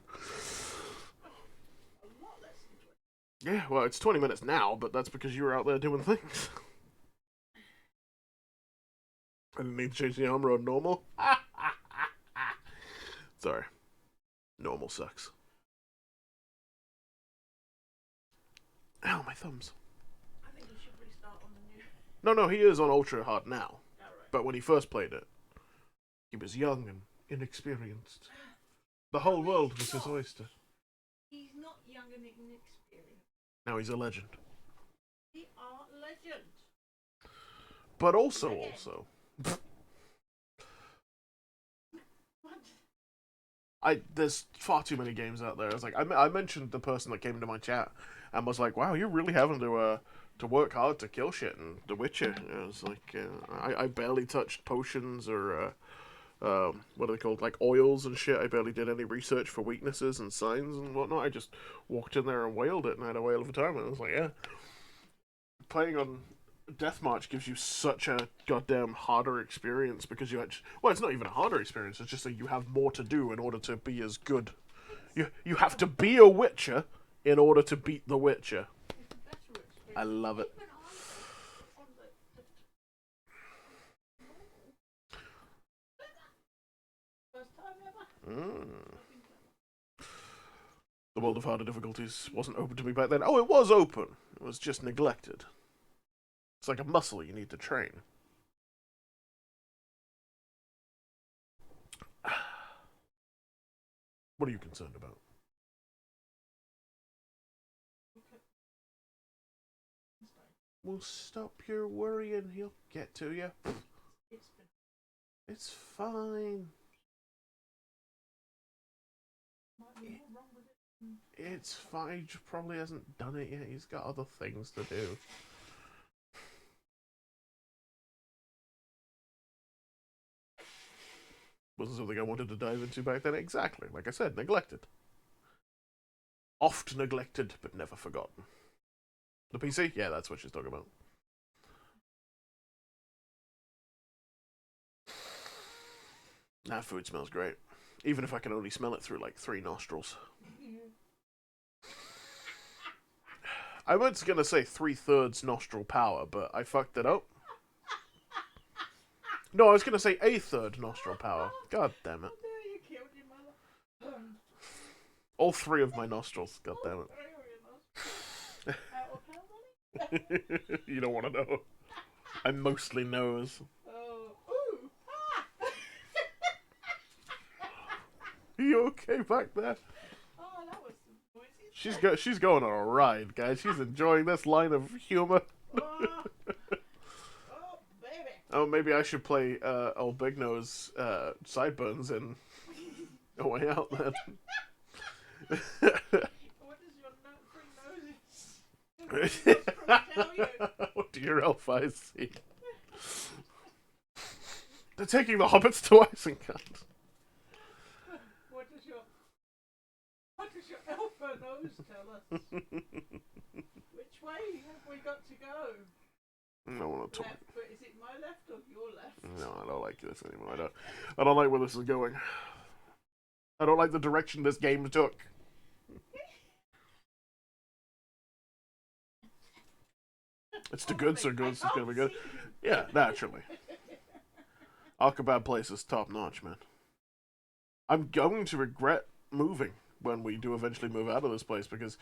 A lot less than 20. Yeah, well, it's 20 minutes now, but that's because you were out there doing things. I didn't need to change the armor on normal. Sorry. Normal sucks. Ow, my thumbs. I think you should restart on the new... No, he is on ultra hard now. But when he first played it, he was young and inexperienced. The whole world was his oyster. He's not young and inexperienced. Now he's a legend. He are legend. But also, there's far too many games out there. I was like, I mentioned the person that came into my chat and was like, "Wow, you're really having to work hard to kill shit in The Witcher." It was like, I barely touched potions or what are they called, like oils and shit. I barely did any research for weaknesses and signs and whatnot. I just walked in there and whaled it, and I had a whale of a time. And I was like, yeah, playing on Deathmarch gives you such a goddamn harder experience because you actually, well, it's not even a harder experience. It's just that you have more to do in order to be as good. You have to be a Witcher in order to beat the Witcher. I love it. The world of harder difficulties wasn't open to me back then. Oh, it was open. It was just neglected. It's like a muscle you need to train. What are you concerned about? Well, stop your worrying. He'll get to you. It's fine. It's fine. He just probably hasn't done it yet. He's got other things to do. Wasn't something I wanted to dive into back then. Exactly. Like I said, neglected. Oft neglected, but never forgotten. The PC? Yeah, that's what she's talking about. That food smells great. Even if I can only smell it through like 3 nostrils. I was going to say 3/3 nostril power, but I fucked it up. No, I was going to say 1/3 nostril power. God damn it. You killed your mother. All 3 of my nostrils, god damn it. Out of how many? You don't want to know. I'm mostly nose. Oh, ooh. Are you okay back there? Oh, that was noisy. She's going on a ride, guys. She's enjoying this line of humor. Oh, baby. Oh, maybe I should play old Big Nose Sideburns in A Way Out then. What does your three noses tell you? What do your elf eyes see? They're taking the hobbits to Isengard. What does your elf nose tell us? Which way have we got to go? I don't want to talk. Left, but is it my left or your left? No, I don't like this anymore. I don't like where this is going. I don't like the direction this game took. It's the good, so good. It's gonna be good. Yeah, naturally. Alcabad place is top notch, man. I'm going to regret moving when we do eventually move out of this place because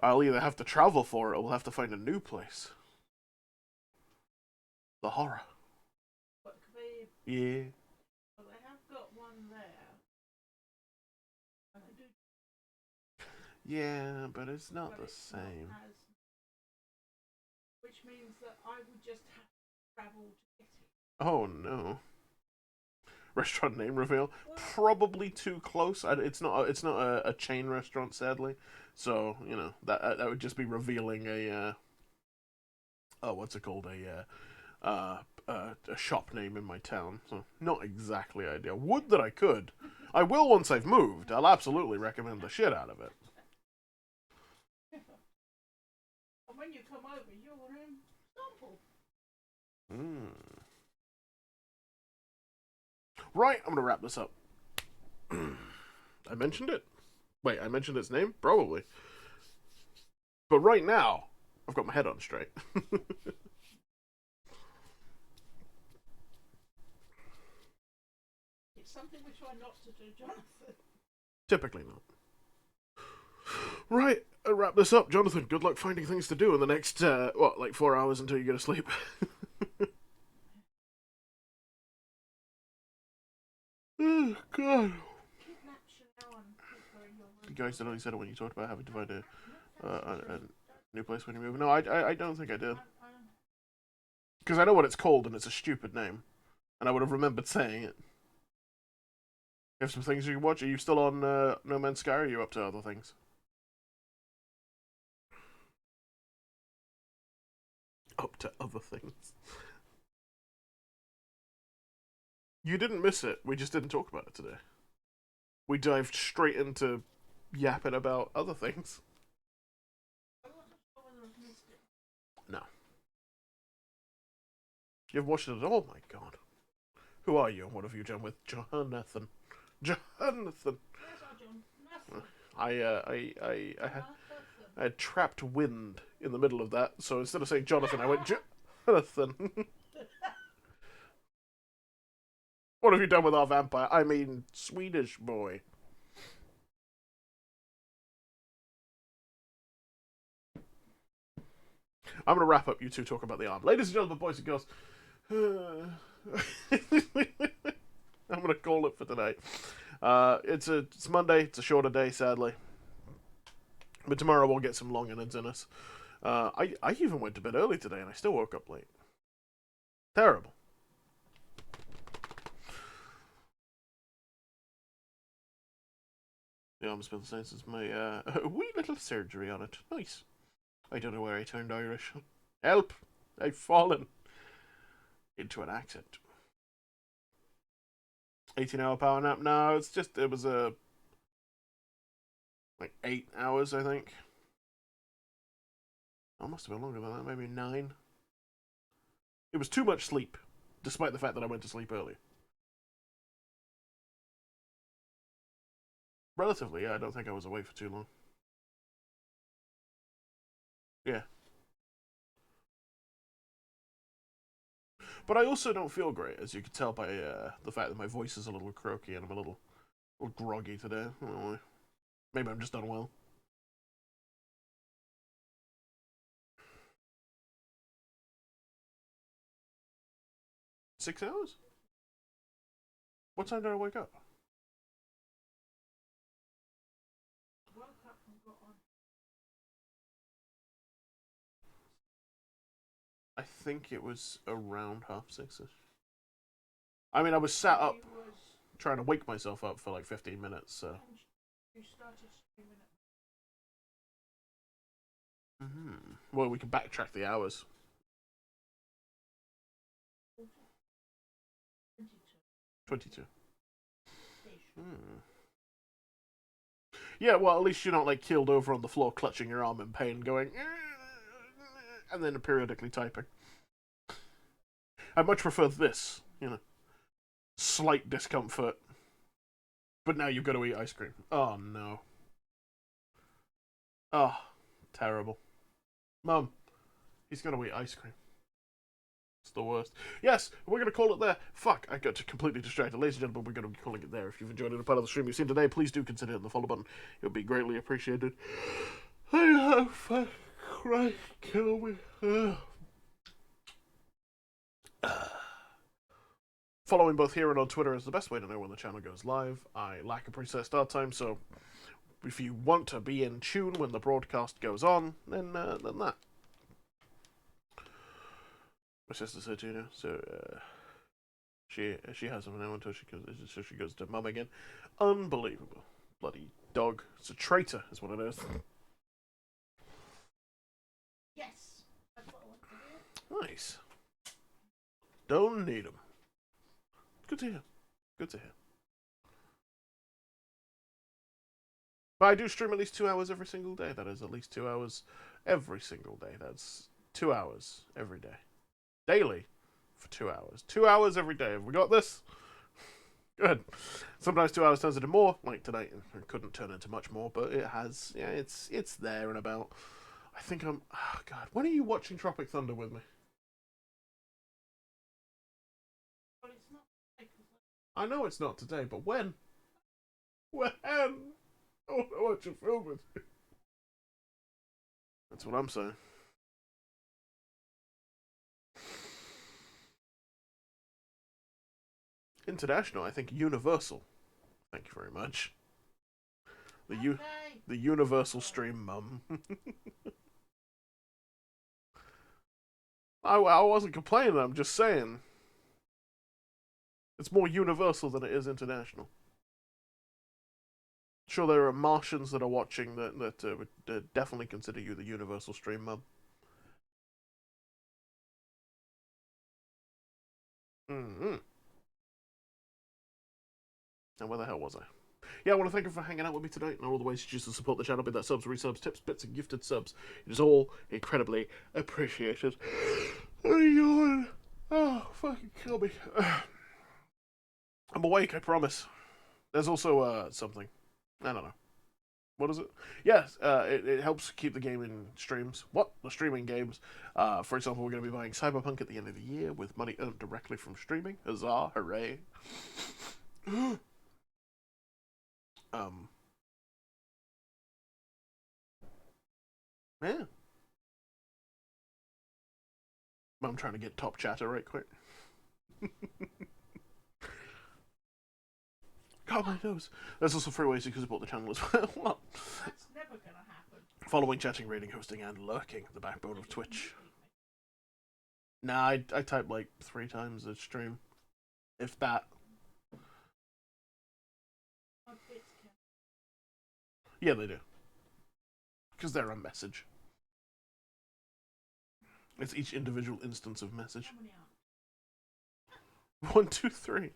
I'll either have to travel for it or we'll have to find a new place. The horror. What, could we... Yeah. Well, they have got one there. And they do... Yeah, but it's not but the it's same. not as... Which means that I would just have to travel to get it. Oh no. Restaurant name reveal? Probably too close. It's not a chain restaurant, sadly. So you know that would just be revealing a what's it called, a shop name in my town. So not exactly ideal. Would that I could. I will once I've moved. I'll absolutely recommend the shit out of it. And when you come over, you'll sample. Right, I'm gonna wrap this up. I mentioned it. Wait, I mentioned its name? Probably. But right now, I've got my head on straight. It's something we try not to do, Jonathan. Typically not. Right, I'll wrap this up. Jonathan, good luck finding things to do in the next, 4 hours until you go to sleep? Oh, God. You guys had only said it when you talked about having to find a new place when you move. No, I don't think I did. Because I know what it's called and it's a stupid name. And I would have remembered saying it. You have some things you can watch? Are you still on No Man's Sky or are you up to other things? Up to other things. You didn't miss it. We just didn't talk about it today. We dived straight into yapping about other things. No. You've watched it at all? Oh my God. Who are you and what have you done with Jonathan? Jonathan! I had trapped wind in the middle of that, so instead of saying Jonathan, I went Jonathan. What have you done with our vampire? I mean, Swedish boy. I'm going to wrap up. You two talk about the arm. Ladies and gentlemen, boys and girls. I'm going to call it for tonight. It's Monday. It's a shorter day, sadly. But tomorrow we'll get some long innards in us. I even went to bed early today and I still woke up late. Terrible. The arm's been the same since my wee little surgery on it. Nice. I don't know where I turned Irish. Help! I've fallen into an accent. 18-hour power nap? No, it was like 8 hours, I think. Oh, must have been longer than that, maybe 9. It was too much sleep, despite the fact that I went to sleep early. Relatively, yeah, I don't think I was awake for too long. Yeah. But I also don't feel great, as you can tell by the fact that my voice is a little croaky and I'm a little groggy today. I don't know. Maybe I'm just unwell. Six hours? What time did I wake up? I think it was around 6:30ish. I mean, I was sat up trying to wake myself up for like 15 minutes, so. You started streaming at Well, we can backtrack the hours. 22. Yeah, well, at least you're not like keeled over on the floor, clutching your arm in pain, going, and then periodically typing. I much prefer this, slight discomfort, but now you've got to eat ice cream. Oh no. Oh, terrible. Mum, he's got to eat ice cream. It's the worst. Yes, we're going to call it there. Fuck, I got completely distracted. Ladies and gentlemen, we're going to be calling it there. If you've enjoyed any part of the stream you've seen today, please do consider hitting the follow button. It would be greatly appreciated. Oh, fuck. Christ, kill me. Following both here and on Twitter is the best way to know when the channel goes live. I lack a preset start time, so if you want to be in tune when the broadcast goes on, then that. My sister said, so she has them now until she goes to mum again. Unbelievable. Bloody dog. It's a traitor, is what it is. Yes, that's what I want to do. Nice. Don't need them. Good to hear. Good to hear. But I do stream at least 2 hours every single day. That is at least 2 hours every single day. That's 2 hours every day. Daily for 2 hours. 2 hours every day. Have we got this? Good. Sometimes 2 hours turns into more. Like tonight, it couldn't turn into much more, but it has. Yeah, it's there and about. I think I'm. Oh God, when are you watching Tropic Thunder with me? Well, it's not today, I know it's not today, but when? When? I want to watch a film with you. That's what I'm saying. International, I think Universal. Thank you very much. The Universal stream, mum. I wasn't complaining, I'm just saying. It's more universal than it is international. Sure, there are Martians that are watching that would definitely consider you the Universal stream, mum. Mm-hmm. And where the hell was I? Yeah, I want to thank you for hanging out with me tonight and all the ways you choose to support the channel, be that subs, resubs, tips, bits, and gifted subs. It is all incredibly appreciated. Oh, fucking kill me. I'm awake, I promise. There's also something. I don't know. What is it? Yes, it helps keep the game in streams. What? The streaming games. For example, we're going to be buying Cyberpunk at the end of the year with money earned directly from streaming. Huzzah, hooray. Yeah. I'm trying to get top chatter right quick. God, my nose. There's also free ways you can support the channel as well. What? That's never going to happen. Following, chatting, reading, hosting, and lurking, the backbone of Twitch. Nah, I type like 3 times a stream. If that. Yeah, they do. Because they're a message. It's each individual instance of message. 1, 2, 3.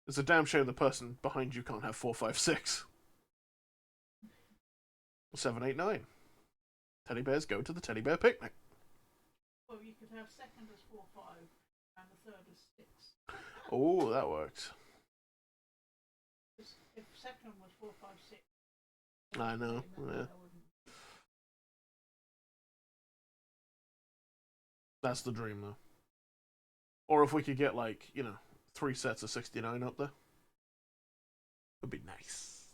It's a damn shame the person behind you can't have 4, 5, 6. 7, 8, 9. Teddy bears go to the teddy bear picnic. Well, you could have second as 4, 5, and the third as 6. Oh, that works. If second was 4, 5, 6. I know, yeah. That's the dream, though. Or if we could get, like, 3 sets of 69 up there. Would be nice.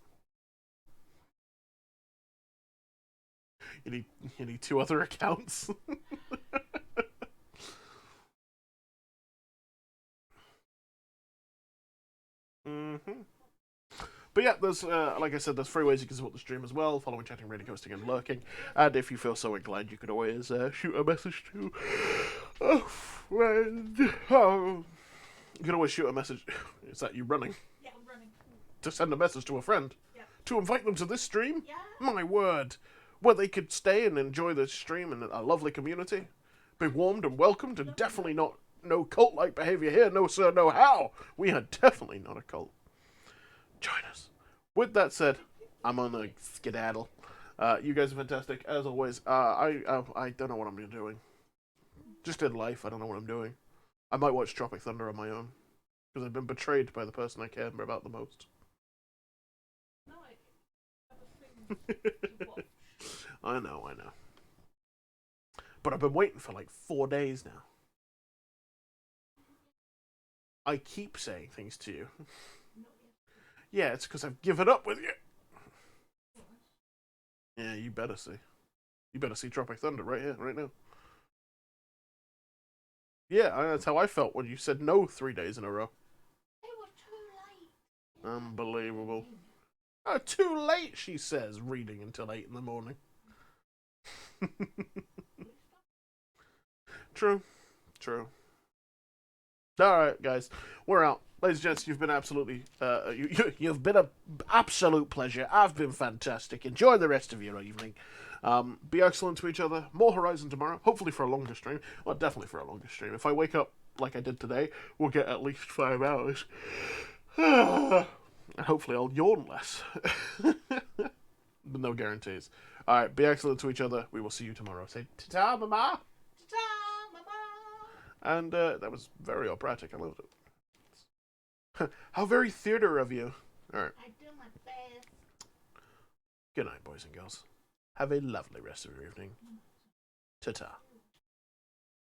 You need 2 other accounts. But But yeah, there's like I said, there's 3 ways you can support the stream as well: following, chatting, rating, hosting, and lurking. And if you feel so inclined, you can always shoot a message to a friend. Oh, you can always shoot a message. Is that you running? Yeah, I'm running. To send a message to a friend? Yeah. To invite them to this stream? Yeah. My word. Where they could stay and enjoy the stream in a lovely community. Be warmed and welcomed, and definitely not no cult-like behavior here. No sir, no how. We are definitely not a cult. Join us. With that said, I'm on a skedaddle. You guys are fantastic, as always. I don't know what I'm doing. Just in life, I don't know what I'm doing. I might watch Tropic Thunder on my own, because I've been betrayed by the person I care about the most. No, I have a thing to watch. I know. But I've been waiting for like 4 days now. I keep saying things to you. Yeah, it's because I've given up with you. Yeah, you better see. You better see Tropic Thunder right here, right now. Yeah, that's how I felt when you said no 3 days in a row. They were too late. Unbelievable. Oh, too late, she says, reading until 8 in the morning. True. Alright, guys. We're out. Ladies and gents, you've been absolutely... you've been an absolute pleasure. I've been fantastic. Enjoy the rest of your evening. Be excellent to each other. More Horizon tomorrow. Hopefully for a longer stream. Well, definitely for a longer stream. If I wake up like I did today, we'll get at least 5 hours. And hopefully I'll yawn less. But no guarantees. Alright, be excellent to each other. We will see you tomorrow. Say ta-ta, mama! Ta-ta, mama! And that was very operatic. I loved it. How very theater of you. Alright. I do my best. Good night, boys and girls. Have a lovely rest of your evening. Ta-ta.